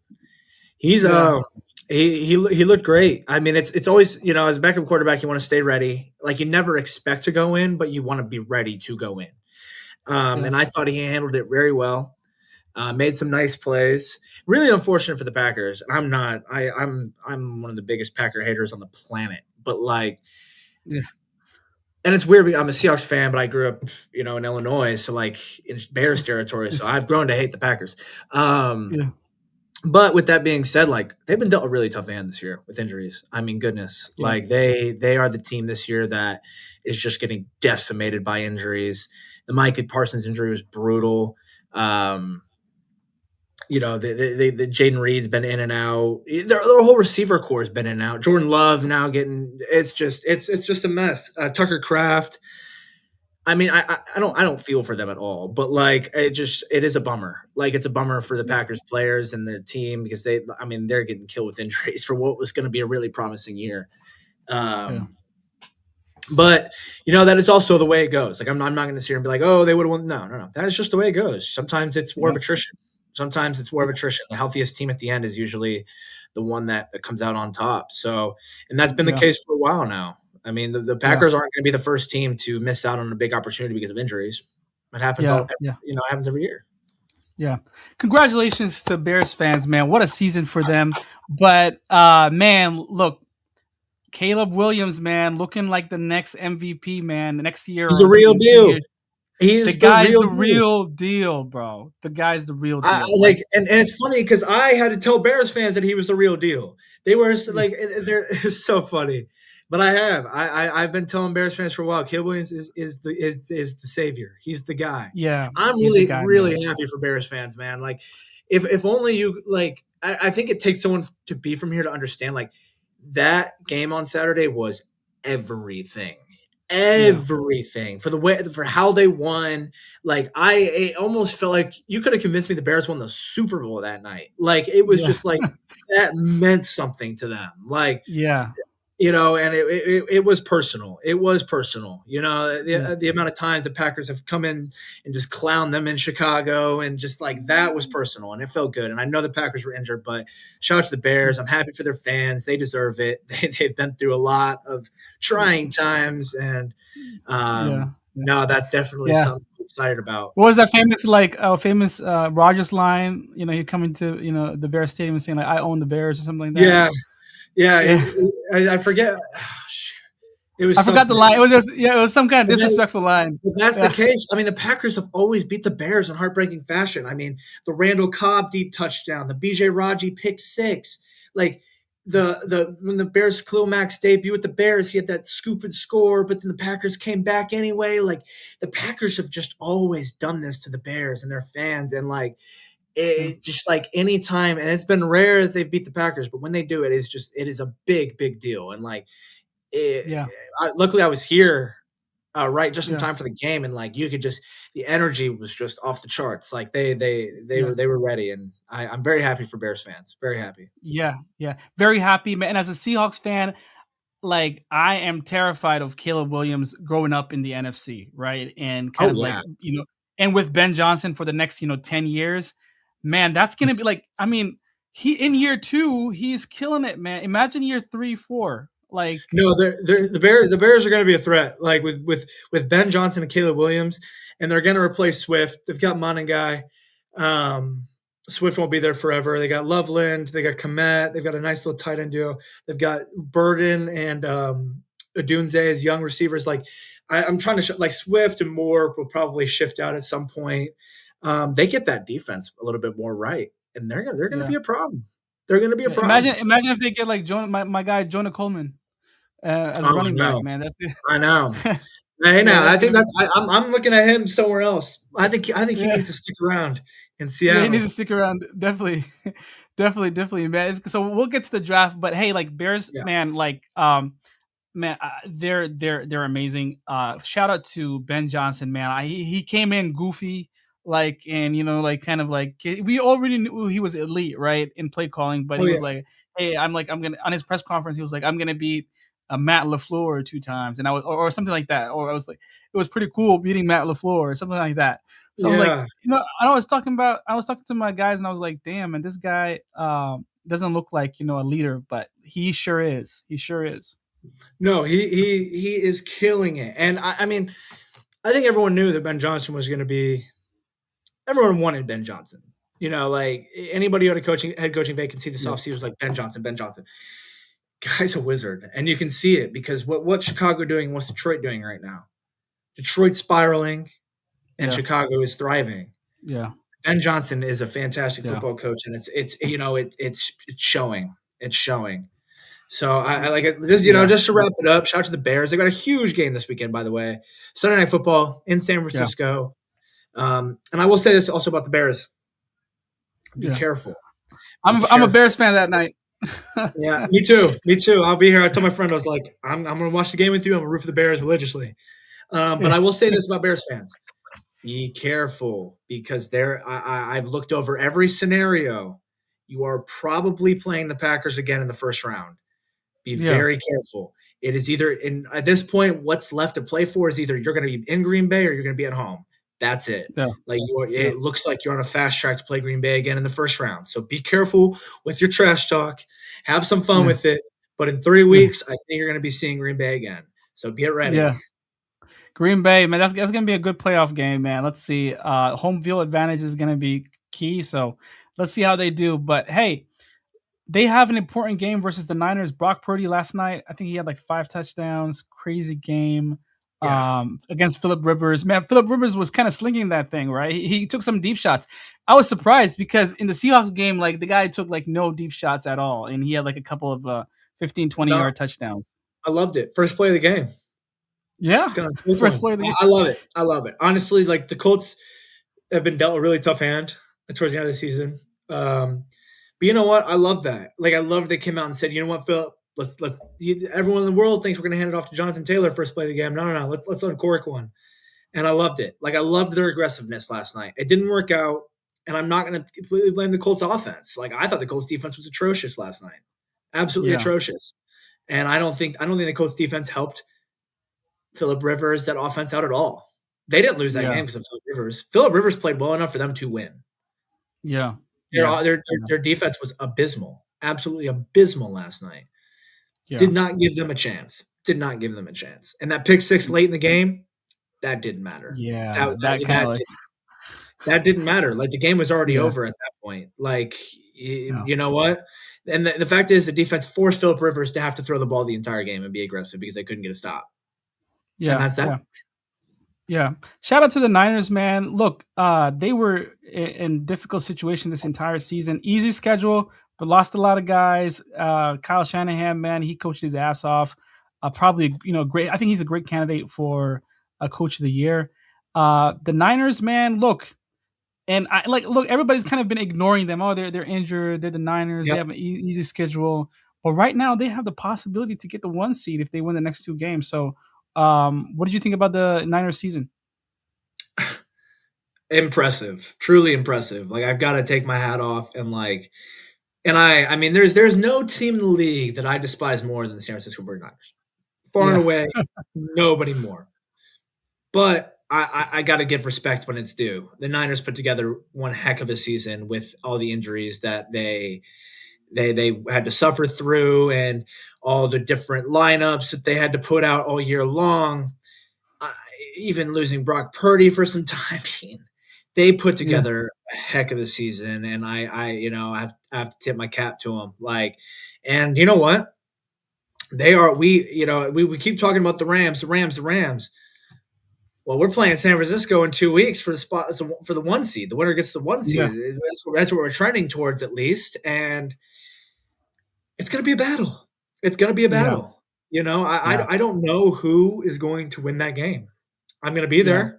S2: He's
S1: Yeah,
S2: he looked great. I mean, it's always, as a backup quarterback, you want to stay ready. Like, you never expect to go in, but you want to be ready to go in.
S1: yeah,
S2: And I thought he handled it very well. Made some nice plays. Really unfortunate for the Packers. And I'm not. I'm one of the biggest Packer haters on the planet. But like,
S1: yeah,
S2: and it's weird. I'm a Seahawks fan, but I grew up, in Illinois, so like in Bears territory. So I've grown to hate the Packers.
S1: yeah,
S2: But with that being said, like, they've been dealt a really tough hand this year with injuries. I mean, goodness,
S1: yeah,
S2: like they are the team this year that is just getting decimated by injuries. The Micah Parsons injury was brutal. The Jaden Reed's been in and out. Their whole receiver core has been in and out. Jordan Love now getting it's just a mess. Tucker Kraft. I mean, I don't feel for them at all, but like it is a bummer. Like, it's a bummer for the Packers players and their team because they're getting killed with injuries for what was going to be a really promising year.
S1: yeah,
S2: But that is also the way it goes. Like, I'm not going to sit here and be like, oh, they would have won. No, no, no. That is just the way it goes. Sometimes it's war of
S1: yeah,
S2: attrition. Sometimes it's war of attrition. The healthiest team at the end is usually the one that comes out on top. So, and that's been the
S1: yeah,
S2: case for a while now. I mean, the
S1: yeah,
S2: Packers aren't going to be the first team to miss out on a big opportunity because of injuries. It happens
S1: yeah, yeah.
S2: it happens every year.
S1: Yeah. Congratulations to Bears fans, man. What a season for them. But man, look, Caleb Williams, man, looking like the next MVP, man, the next year
S2: He's the
S1: or
S2: real
S1: in 2 years.
S2: deal. He
S1: The
S2: is the
S1: guy's
S2: real
S1: the
S2: deal.
S1: real deal, bro. The guy's the real
S2: I
S1: deal.
S2: like,
S1: Like,
S2: and it's funny because I had to tell Bears fans that he was the real deal. They were
S1: yeah,
S2: like, it's so funny. But I've been telling Bears fans for a while. Caleb Williams is the savior. He's the guy.
S1: yeah,
S2: I'm
S1: he's the
S2: really
S1: guy, man.
S2: really happy for Bears fans, man. Like, if only you like. I think it takes someone to be from here to understand. Like, that game on Saturday was everything.
S1: Yeah,
S2: Everything for how they won. Like, it almost felt like you could have convinced me the Bears won the Super Bowl that night. Like, it was
S1: yeah,
S2: just like that meant something to them. Like,
S1: yeah,
S2: and it was personal. It was personal.
S1: yeah,
S2: The amount of times the Packers have come in and just clowned them in Chicago, and just like that was personal, and it felt good. And I know the Packers were injured, but shout out to the Bears. I'm happy for their fans. They deserve it. They've been through a lot of trying times, and
S1: yeah, yeah.
S2: no, that's definitely
S1: Yeah.
S2: something I'm excited about.
S1: What was that famous famous Rogers line? He coming to the Bears stadium and saying like I own the Bears or something like that.
S2: Yeah, yeah.
S1: Yeah.
S2: I forget. Oh, shit. It was
S1: I forgot the
S2: something.
S1: line. It was just it was some kind of
S2: And then,
S1: disrespectful line.
S2: if that's the
S1: Yeah.
S2: case, I mean, the Packers have always beat the Bears in heartbreaking fashion. I mean, the Randall Cobb deep touchdown, the BJ Raji pick six, like the when the Bears Khalil Mack's debut with the Bears, he had that scoop and score, but then the Packers came back anyway. Like, the Packers have just always done this to the Bears and their fans, and like
S1: Yeah.
S2: it just like anytime, and it's been rare that they've beat the Packers, but when they do, it is a big deal, and like it,
S1: Yeah.
S2: luckily I was here right just in
S1: Yeah.
S2: time for the game, and like you could just the energy was just off the charts. Like
S1: Yeah.
S2: they were ready, and I'm very happy for Bears fans. Very happy.
S1: Yeah. Yeah. Very happy, man. And as a Seahawks fan, like I am terrified of Caleb Williams growing up in the NFC, right? And kind
S2: Oh
S1: of like,
S2: yeah.
S1: and with Ben Johnson for the next, 10 years, man, that's gonna be like, I mean, he in year 2, he's killing it, man. Imagine year 3, 4. Like,
S2: No, the Bears are going to be a threat. Like with Ben Johnson and Caleb Williams, and they're going to replace Swift. They've got Monangai. Um, Swift won't be there forever. They got Loveland. They got Komet. They've got a nice little tight end duo. They've got Burden and Adunze as young receivers. Like, I'm trying to like Swift and Moore will probably shift out at some point. They get that defense a little bit more right, and they're gonna
S1: yeah.
S2: be a problem. They're gonna be a
S1: Yeah,
S2: problem.
S1: imagine if they get like my guy Jonah Coleman as
S2: Oh, I
S1: running back,
S2: know.
S1: man. That's
S2: I know. Hey,
S1: yeah,
S2: now I
S1: that's
S2: think
S1: gonna be
S2: I'm looking at him somewhere else. I think he
S1: yeah.
S2: needs to stick around in
S1: Yeah, he needs to
S2: Seattle.
S1: stick around. Definitely, definitely, man. So we'll get to the draft, but hey, like Bears,
S2: Yeah.
S1: man, like man, they're amazing. Shout out to Ben Johnson, man. He came in goofy, like, and like kind of like we already knew he was elite, right, in play calling, but
S2: Oh
S1: he
S2: yeah.
S1: was like, hey, I'm gonna on his press conference, he was like, I'm gonna beat Matt LaFleur 2 times, and I was or something like that, or I was like, it was pretty cool beating Matt LaFleur or something like that. So I was like,
S2: Yeah.
S1: I was talking to my guys, and I was like, damn, and this guy doesn't look like a leader, but he sure is. He sure is.
S2: No, he is killing it. And I mean, I think everyone knew that Ben Johnson was going to be. Everyone wanted Ben Johnson. Like anybody who had a head coaching vacancy this offseason was like Ben Johnson, Ben Johnson. Guy's a wizard, and you can see it because what's Chicago doing? What's Detroit doing right now? Detroit's spiraling, and Chicago is thriving.
S1: Yeah.
S2: Ben Johnson is a fantastic football coach, and it's showing. It's showing. So I like it. Just to wrap it up, shout out to the Bears. They got a huge game this weekend, by the way. Sunday Night Football in San Francisco. And I will say this also about the Bears. Be careful.
S1: I'm a Bears fan that night.
S2: Yeah, me too. Me too. I'll be here. I told my friend, I was like, I'm going to watch the game with you. I'm going to root for the Bears religiously. But I will say this about Bears fans. Be careful because I've looked over every scenario. You are probably playing the Packers again in the first round. Be very careful. It is either at this point, what's left to play for is either you're going to be in Green Bay or you're going to be at home. That's it.
S1: Yeah.
S2: Like it looks like you're on a fast track to play Green Bay again in the first round. So be careful with your trash talk. Have some fun with it. But in 3 weeks, I think you're going to be seeing Green Bay again. So get ready.
S1: Yeah. Green Bay, man, that's going to be a good playoff game, man. Let's see. Home field advantage is going to be key. So let's see how they do. But hey, they have an important game versus the Niners. Brock Purdy last night, I think he had like 5 touchdowns. Crazy game. Against Phillip Rivers. Man, Phillip Rivers was kind of slinging that thing, right? He took some deep shots. I was surprised because in the Seahawks game, like the guy took like no deep shots at all. And he had like a couple of 15, 20-yard touchdowns.
S2: I loved it. First play of the game.
S1: Yeah. First play of the game.
S2: I love it. I love it. Honestly, like the Colts have been dealt a really tough hand towards the end of the season. But you know what? I love that. Like I love they came out and said, you know what, Phil? Let's everyone in the world thinks we're going to hand it off to Jonathan Taylor first play of the game. No. Let's uncork one. And I loved it. Like I loved their aggressiveness last night. It didn't work out, and I'm not going to completely blame the Colts offense. Like I thought the Colts defense was atrocious last night. Absolutely atrocious. And I don't think the Colts defense helped Phillip Rivers, that offense, out at all. They didn't lose that game because of Phillip Rivers. Phillip Rivers played well enough for them to win.
S1: Yeah.
S2: Their defense was abysmal. Absolutely abysmal last night. Yeah. Did not give them a chance. And that pick six late in the game, that didn't matter.
S1: Yeah.
S2: That didn't matter. Like the game was already over at that point. Like, you know what? And the fact is the defense forced Phillip Rivers to have to throw the ball the entire game and be aggressive because they couldn't get a stop.
S1: Yeah.
S2: And that's that.
S1: Yeah. Shout out to the Niners, man. Look, they were in difficult situation this entire season. Easy schedule, but lost a lot of guys. Kyle Shanahan, man, he coached his ass off. Probably, great. I think he's a great candidate for a coach of the year. The Niners, man, look, and everybody's kind of been ignoring them. Oh, they're injured. They're the Niners. Yep. They have an easy schedule. But right now, they have the possibility to get the 1 seed if they win the next 2 games. So, what did you think about the Niners season?
S2: Impressive, truly impressive. Like I've got to take my hat off and I mean, there's no team in the league that I despise more than the San Francisco 49ers. Far and away, nobody more. But I got to give respect when it's due. The Niners put together one heck of a season with all the injuries that they had to suffer through and all the different lineups that they had to put out all year long. Even losing Brock Purdy for some time. They put together a heck of a season, and I have to tip my cap to them. And you know what? They are. We keep talking about the Rams. Well, we're playing San Francisco in 2 weeks for the spot for the 1 seed. The winner gets the 1 seed. Yeah. That's what we're trending towards, at least. And it's going to be a battle. Yeah. I don't know who is going to win that game. I'm going to be there. Yeah.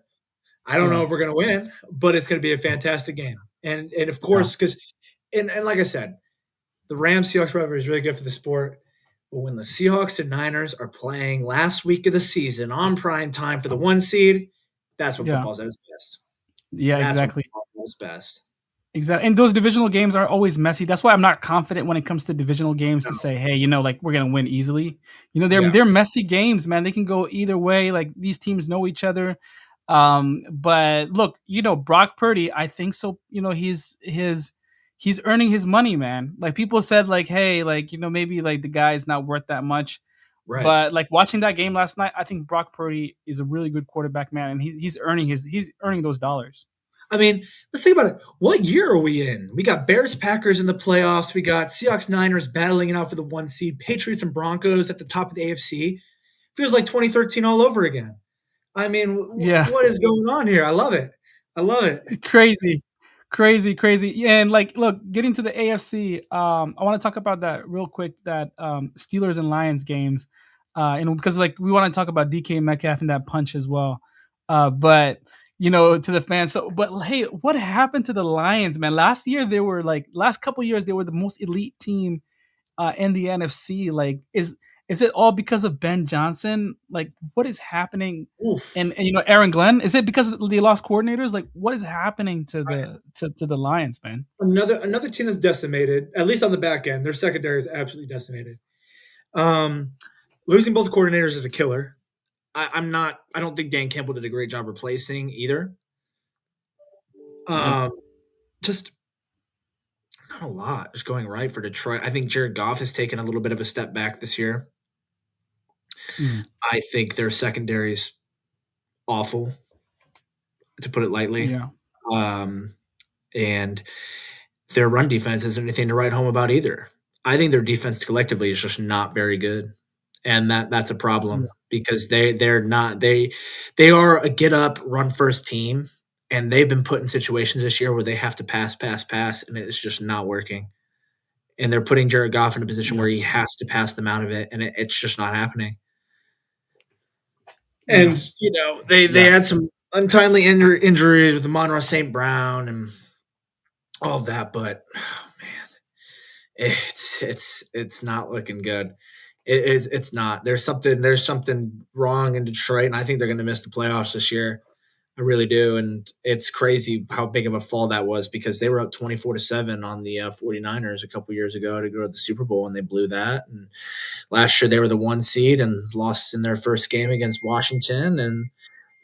S2: I don't know if we're going to win, but it's going to be a fantastic game. And of course, because and like I said, the Rams-Seahawks rivalry is really good for the sport. But when the Seahawks and Niners are playing last week of the season on prime time for the 1 seed, that's when football's at its best.
S1: Yeah, exactly.
S2: Football's best.
S1: Exactly. And those divisional games are always messy. That's why I'm not confident when it comes to divisional games to
S2: No.
S1: say, hey, like we're gonna win easily.
S2: Yeah.
S1: They're messy games, man. They can go either way. Like these teams know each other. But look, Brock Purdy, I think so. He's earning his money, man. Like people said, like, hey, like, maybe like the guy's not worth that much.
S2: Right.
S1: But like watching that game last night, I think Brock Purdy is a really good quarterback, man, and he's earning those dollars.
S2: I mean, let's think about it. What year are we in? We got Bears Packers in the playoffs. We got Seahawks Niners battling it out for the 1 seed. Patriots and Broncos at the top of the AFC. Feels like 2013 all over again. I mean,
S1: Yeah.
S2: what is going on here? I love it. I love it.
S1: Crazy, crazy, crazy. Yeah, and like, look, getting to the AFC, I want to talk about that real quick. That Steelers and Lions games, because like we want to talk about DK Metcalf and that punch as well. But to the fans. So, but hey, what happened to the Lions, man? Last couple years they were the most elite team in the NFC. Like, is it all because of Ben Johnson? Like, what is happening?
S2: Oof.
S1: And Aaron Glenn, is it because they lost coordinators? Like, what is happening to
S2: Right.
S1: the Lions, man?
S2: Another team that's decimated, at least on the back end. Their secondary is absolutely decimated. Losing both coordinators is a killer. I don't think Dan Campbell did a great job replacing either.
S1: Yep.
S2: Just not a lot is going right for Detroit. I think Jared Goff has taken a little bit of a step back this year.
S1: Mm.
S2: I think their secondary's awful, to put it lightly.
S1: Yeah.
S2: And their run defense isn't anything to write home about either. I think their defense collectively is just not very good. And that's a problem because they are a get up, run first team, and they've been put in situations this year where they have to pass, and it's just not working. And they're putting Jared Goff in a position where he has to pass them out of it, and it's just not happening. And they had some untimely injuries with Amon-Ra St. Brown and all of that, but man, it's not looking good. It's not. There's something wrong in Detroit, and I think they're going to miss the playoffs this year. I really do, and it's crazy how big of a fall that was because they were up 24-7 on the 49ers a couple years ago to go to the Super Bowl, and they blew that. And last year they were the 1 seed and lost in their first game against Washington, and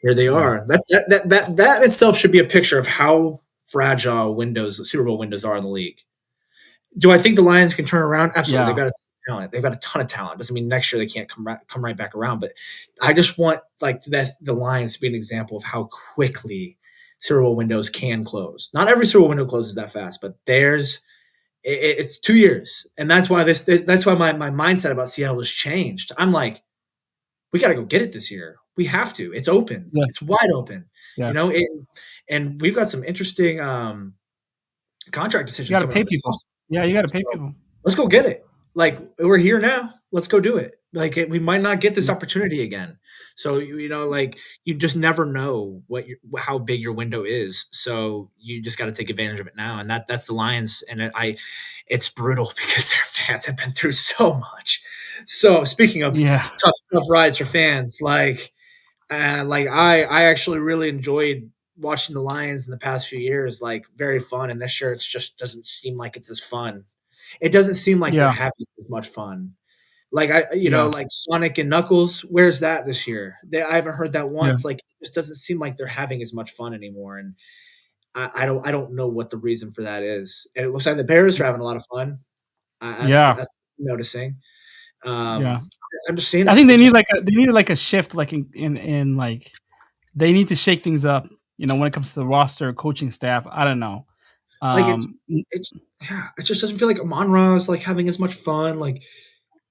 S2: here they are. That itself should be a picture of how fragile Super Bowl windows are in the league. Do I think the Lions can turn around? Absolutely.
S1: Yeah.
S2: They've got a ton of talent. Doesn't mean next year they can't come right back around. But I just want the Lions to be an example of how quickly Super Bowl windows can close. Not every Super Bowl window closes that fast, but it's 2 years, and that's why that's why my mindset about Seattle has changed. I'm like, we got to go get it this year. We have to. It's open.
S1: Yeah.
S2: It's wide open.
S1: Yeah.
S2: And we've got some interesting contract decisions.
S1: You got to pay people. Yeah, you got to pay people.
S2: Let's go get it. Like, we're here now. Let's go do it. Like, we might not get this opportunity again. So, you just never know how big your window is. So you just got to take advantage of it now. And that's the Lions. And it's brutal because their fans have been through so much. So speaking of tough rides for fans, I actually really enjoyed watching the Lions in the past few years, like, very fun. And this year, it just doesn't seem like it's as fun. It doesn't seem like they're having as much fun. Like, like Sonic and Knuckles, where's that this year? I haven't heard that once. Like, it just doesn't seem like they're having as much fun anymore. And I don't know what the reason for that is. And it looks like the Bears are having a lot of fun. That's noticing. I'm just seeing.
S1: I think they need a shift, like in like they need to shake things up. When it comes to the roster, coaching staff, I don't know.
S2: It just doesn't feel like Amon-Ra is like having as much fun. Like,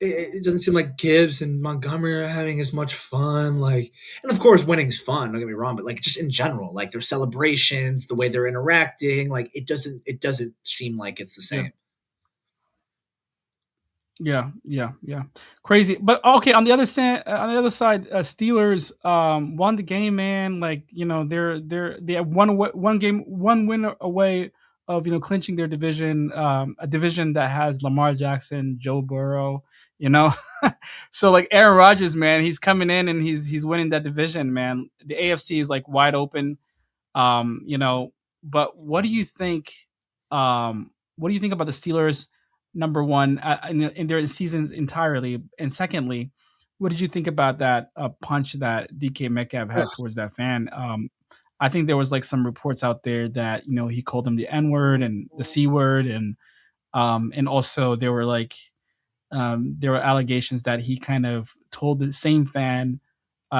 S2: it doesn't seem like Gibbs and Montgomery are having as much fun. Like, and of course, winning's fun. Don't get me wrong, but like, just in general, like, their celebrations, the way they're interacting, like, it doesn't seem like it's the same.
S1: Yeah. Crazy. But okay, on the other side, Steelers won the game, man. Like, they have one win away of clinching their division, a division that has Lamar Jackson, Joe Burrow, so like Aaron Rodgers, man, he's coming in and he's winning that division, man. The AFC is like wide open, but what do you think What do you think about the Steelers? Number one, in their seasons entirely, and secondly, what did you think about that punch that DK Metcalf had towards that fan? I think there was like some reports out there that he called him the N word and the C word, and also there were allegations that he kind of told the same fan.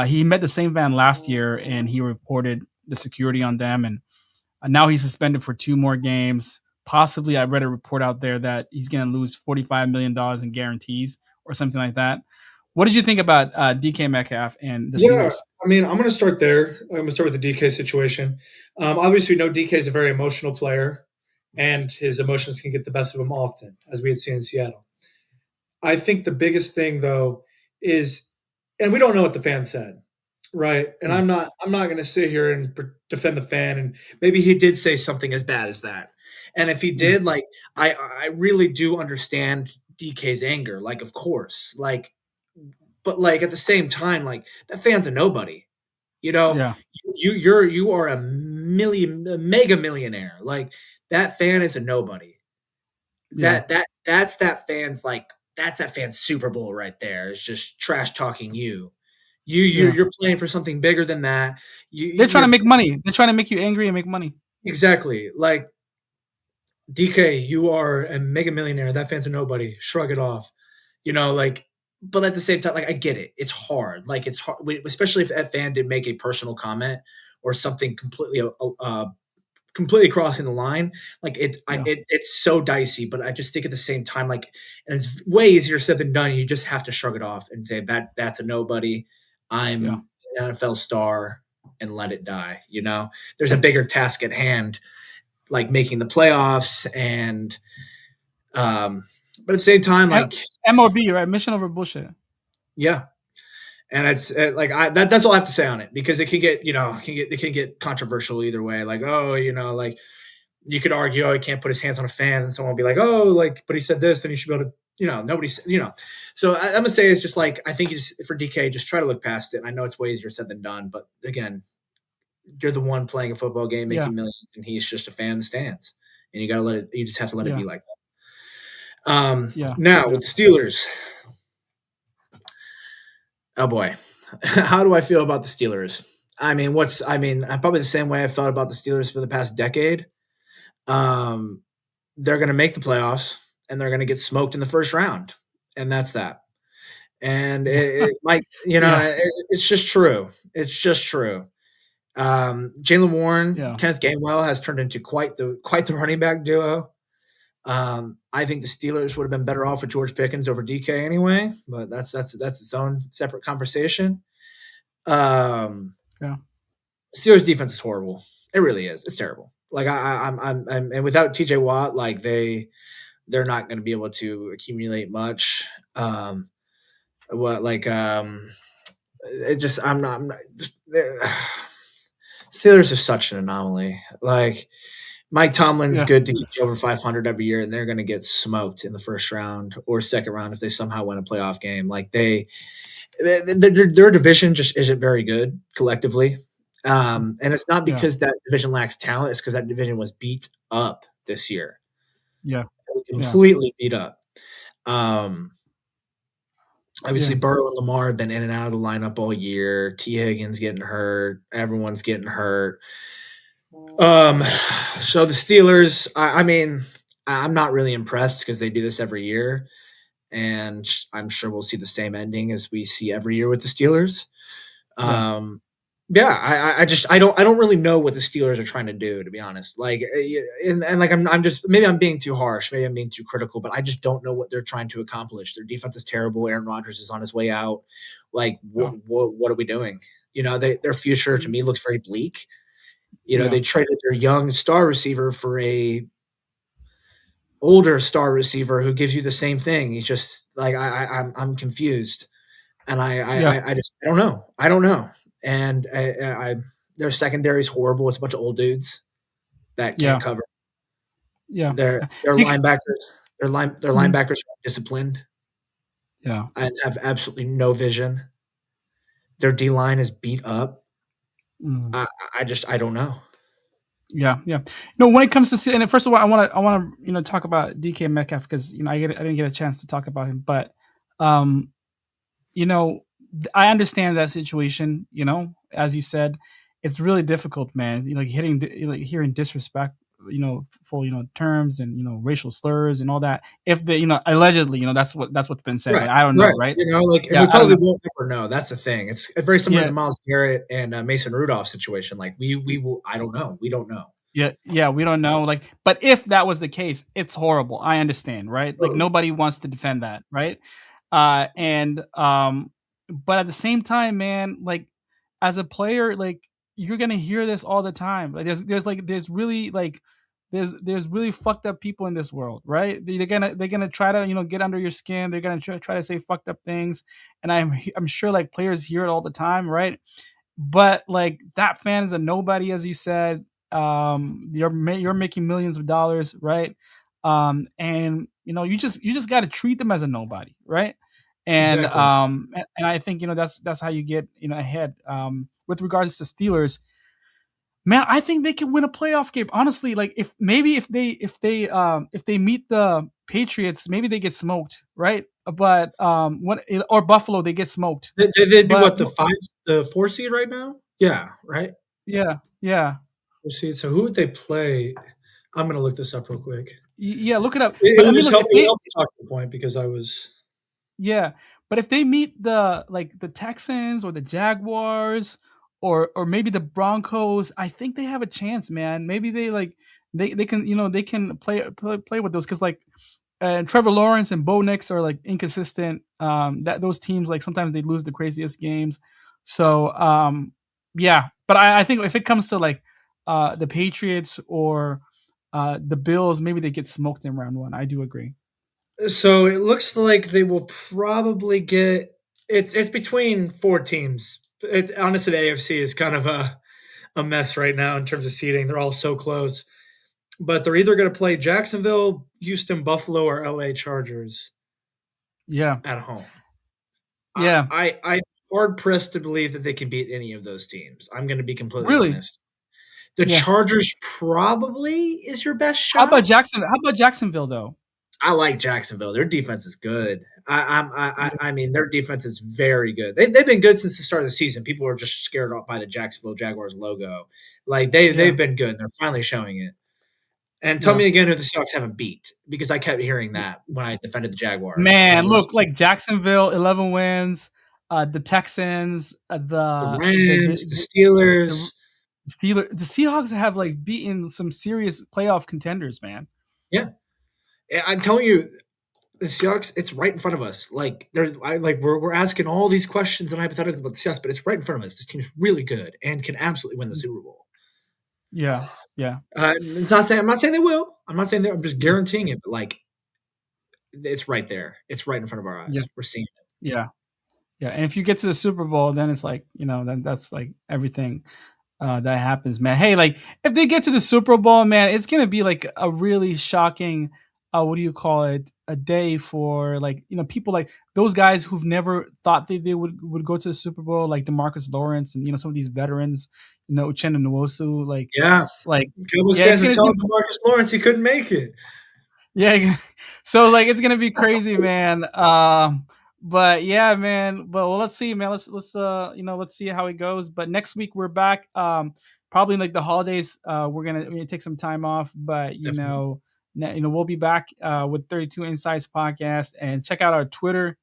S1: He met the same fan last year, and he reported the security on them, and now he's suspended for 2 more games. Possibly, I read a report out there that he's going to lose $45 million in guarantees or something like that. What did you think about DK Metcalf and the
S2: Yeah,
S1: Steelers?
S2: I mean, I'm going to start there. I'm going to start with the DK situation. Obviously, we know DK is a very emotional player, and his emotions can get the best of him often, as we had seen in Seattle. I think the biggest thing, though, is, and we don't know what the fan said, right? And
S1: Yeah,
S2: I'm not going to sit here and defend the fan. And maybe he did say something as bad as that. And if he
S1: yeah,
S2: did, like, I really do understand DK's anger. Like, of course, like, but like at the same time, like that fan's a nobody. You know,
S1: yeah,
S2: you are a mega millionaire. Like that fan is a nobody.
S1: yeah,
S2: That's that fan's like that's that fan's Super Bowl right there. It's just trash talking you.
S1: yeah.
S2: You're playing for something bigger than that.
S1: They're trying to
S2: You're
S1: make money. They're trying to make you angry and make money.
S2: exactly like DK. You are a mega millionaire. That fan's a nobody. Shrug it off. You know, like. But at the same time, like I get it. It's hard. Like it's hard, especially if that fan did make a personal comment or something completely crossing the line. Like
S1: Yeah,
S2: it's so dicey. But I just think at the same time, like, and it's way easier said than done. You just have to shrug it off and say that's a nobody.
S1: yeah,
S2: I'm an NFL star and let it die. You know, there's a bigger task at hand, like making the playoffs and but at the same time,
S1: M-
S2: like
S1: MOB, right? Mission over bullshit.
S2: yeah, and it's like that's all I have to say on it because it can get it can get controversial either way. Like like you could argue he can't put his hands on a fan, and someone will be like but he said this, and you should be able to nobody. So I'm gonna say it's just like I think for DK just try to look past it. And I know it's way easier said than done, but again, you're the one playing a football game
S1: Yeah,
S2: making millions, and he's just a fan in the stands, and you just have to let it
S1: yeah,
S2: be like that.
S1: yeah,
S2: Now
S1: yeah,
S2: with the Steelers, oh boy, how do I feel about the Steelers? I'm probably the same way I felt about the Steelers for the past decade. Um, they're going to make the playoffs and they're going to get smoked in the first round, and that's that. And it might,
S1: yeah,
S2: it's just true. It's just true. Jalen Warren,
S1: yeah,
S2: Kenneth Gainwell has turned into quite the running back duo. I think the Steelers would have been better off with George Pickens over DK anyway, but that's its own separate conversation. Um,
S1: yeah,
S2: Steelers defense is horrible. It really is. It's terrible. Like I'm and without TJ Watt, like they're not going to be able to accumulate much. What like it just I'm not just Steelers are such an anomaly. Like Mike Tomlin's
S1: yeah,
S2: good to get you over 500 every year, and they're going to get smoked in the first round or second round if they somehow win a playoff game. Like their division just isn't very good collectively. And it's not
S1: yeah,
S2: because that division lacks talent; it's because that division was beat up this year,
S1: yeah, yeah,
S2: completely beat up. Um, obviously,
S1: yeah,
S2: Burrow and Lamar have been in and out of the lineup all year. T. Higgins getting hurt, everyone's getting hurt. Um, so the Steelers, I mean, I'm not really impressed because they do this every year, and I'm sure we'll see the same ending as we see every year with the Steelers.
S1: yeah,
S2: Um, yeah, I don't really know what the Steelers are trying to do, to be honest. Like, and like I'm just maybe I'm being too harsh, maybe I'm being too critical, but I just don't know what they're trying to accomplish. Their defense is terrible. Aaron Rodgers is on his way out. Like,
S1: yeah,
S2: what are we doing? Their future to me looks very bleak.
S1: yeah,
S2: They traded their young star receiver for a older star receiver who gives you the same thing. He's just like I'm confused, and
S1: yeah,
S2: I don't know. I don't know. And their secondary is horrible. It's a bunch of old dudes that can't
S1: yeah,
S2: cover.
S1: yeah.
S2: Their
S1: Bec-
S2: linebackers their
S1: Mhm.
S2: linebackers are disciplined
S1: Yeah,
S2: and have absolutely no vision. Their D line is beat up.
S1: mm,
S2: I I just I don't know.
S1: Yeah, yeah. No, when it comes to and first of all, I want to talk about DK Metcalf because I didn't get a chance to talk about him, but um you know, I understand that situation. As you said, it's really difficult, man. Like hearing disrespect, full, terms and racial slurs and all that. If they, allegedly, that's what's been said.
S2: Right,
S1: Like I don't know,
S2: right.
S1: right?
S2: And
S1: Yeah,
S2: we
S1: I don't
S2: probably
S1: know.
S2: won't ever know. That's the thing. It's very similar to
S1: Yeah,
S2: the Myles Garrett and Mason Rudolph situation. Like we will. I don't know. We don't know.
S1: yeah, yeah. We don't know. Like, but if that was the case, it's horrible. I understand, right? Like
S2: Totally.
S1: nobody wants to defend that, right? And but at the same time, man, like as a player, like you're gonna hear this all the time. Like there's really like there's really fucked up people in this world, right? They're gonna try to get under your skin. They're gonna try to say fucked up things, and I'm sure like players hear it all the time, right? But like that fan is a nobody, as you said. You're making millions of dollars, right? And you just got to treat them as a nobody, right? And
S2: Exactly.
S1: I think that's how you get ahead. With regards to Steelers, man, I think they can win a playoff game. Honestly, like if they meet the Patriots, maybe they get smoked, right? But what or Buffalo, they get smoked.
S2: They'd be
S1: But
S2: what, the 4 seed right now? Yeah, right?
S1: yeah, yeah.
S2: 4 seed. So who would they play? I'm gonna look this up real quick.
S1: Yeah, look it up.
S2: It
S1: But I
S2: would
S1: mean,
S2: just
S1: look,
S2: help
S1: if
S2: me
S1: they,
S2: help the talking point because I was
S1: yeah, but if they meet the Texans or the Jaguars or maybe the Broncos, I think they have a chance, man. Maybe they can they can play with those because like Trevor Lawrence and Bo Nix are like inconsistent. That those teams like sometimes they lose the craziest games. So yeah, but I think if it comes to like the Patriots or the Bills, maybe they get smoked in round one. I do agree.
S2: so it looks like they will probably get it's between 4 teams. Honestly, the AFC is kind of a mess right now in terms of seeding. They're all so close. But they're either gonna play Jacksonville, Houston, Buffalo, or LA Chargers
S1: Yeah,
S2: at home.
S1: yeah,
S2: I'm hard pressed to believe that they can beat any of those teams. I'm going to be completely
S1: really.
S2: honest. The
S1: Yeah.
S2: Chargers probably is your best
S1: How about
S2: shot.
S1: Jackson? How about Jacksonville though?
S2: I like Jacksonville. Their defense is good.
S1: Yeah,
S2: I mean, their defense is very good. They've been good since the start of the season. People were just scared off by the Jacksonville Jaguars logo. Like
S1: yeah,
S2: they've been good. They're finally showing it. And tell
S1: yeah.
S2: me again who the Seahawks haven't beat because I kept hearing that when I defended the Jaguars.
S1: Man,
S2: And
S1: look, like Jacksonville, 11 wins. The Texans,
S2: the
S1: the
S2: Rams, the
S1: the
S2: Steelers,
S1: the Seahawks have like beaten some serious playoff contenders, man.
S2: yeah, I'm telling you, the Seahawks, it's right in front of us. Like we're asking all these questions and hypotheticals about the Seahawks, but it's right in front of us. This team's really good and can absolutely win the Super Bowl.
S1: Yeah, yeah,
S2: I'm not saying they will. I'm not saying that. I'm just guaranteeing it. But like, it's right there. It's right in front of our
S1: yeah,
S2: eyes. We're seeing it.
S1: yeah, yeah. And if you get to the Super Bowl, then it's like then that's like everything that happens, man. Hey, like if they get to the Super Bowl, man, it's gonna be like a really shocking, what do you call it, a day for like people like those guys who've never thought they would go to the Super Bowl, like Demarcus Lawrence and some of these veterans, Uchenna Nwosu,
S2: Yeah,
S1: like
S2: Cowboys
S1: yeah,
S2: fans are telling Demarcus Lawrence he couldn't make it.
S1: yeah, so like it's gonna be crazy, man. But yeah, man. But well, let's see, man. Let's see how it goes. But next week we're back. Probably like the holidays. We're gonna take some time off, but
S2: Definitely.
S1: we'll be back with 32 Insights podcast, and check out our Twitter,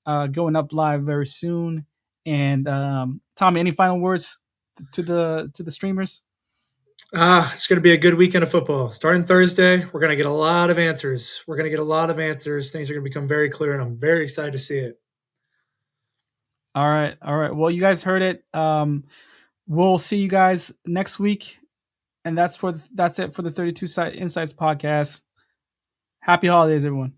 S1: going up live very soon. And Tommy, any final words to the streamers?
S2: It's going to be a good weekend of football. Starting Thursday, we're going to get a lot of answers. We're going to get a lot of answers. Things are going to become very clear, and I'm very excited to see it.
S1: All right, all right. Well, you guys heard it. We'll see you guys next week, and that's it for the 32 Insights podcast. Happy holidays, everyone.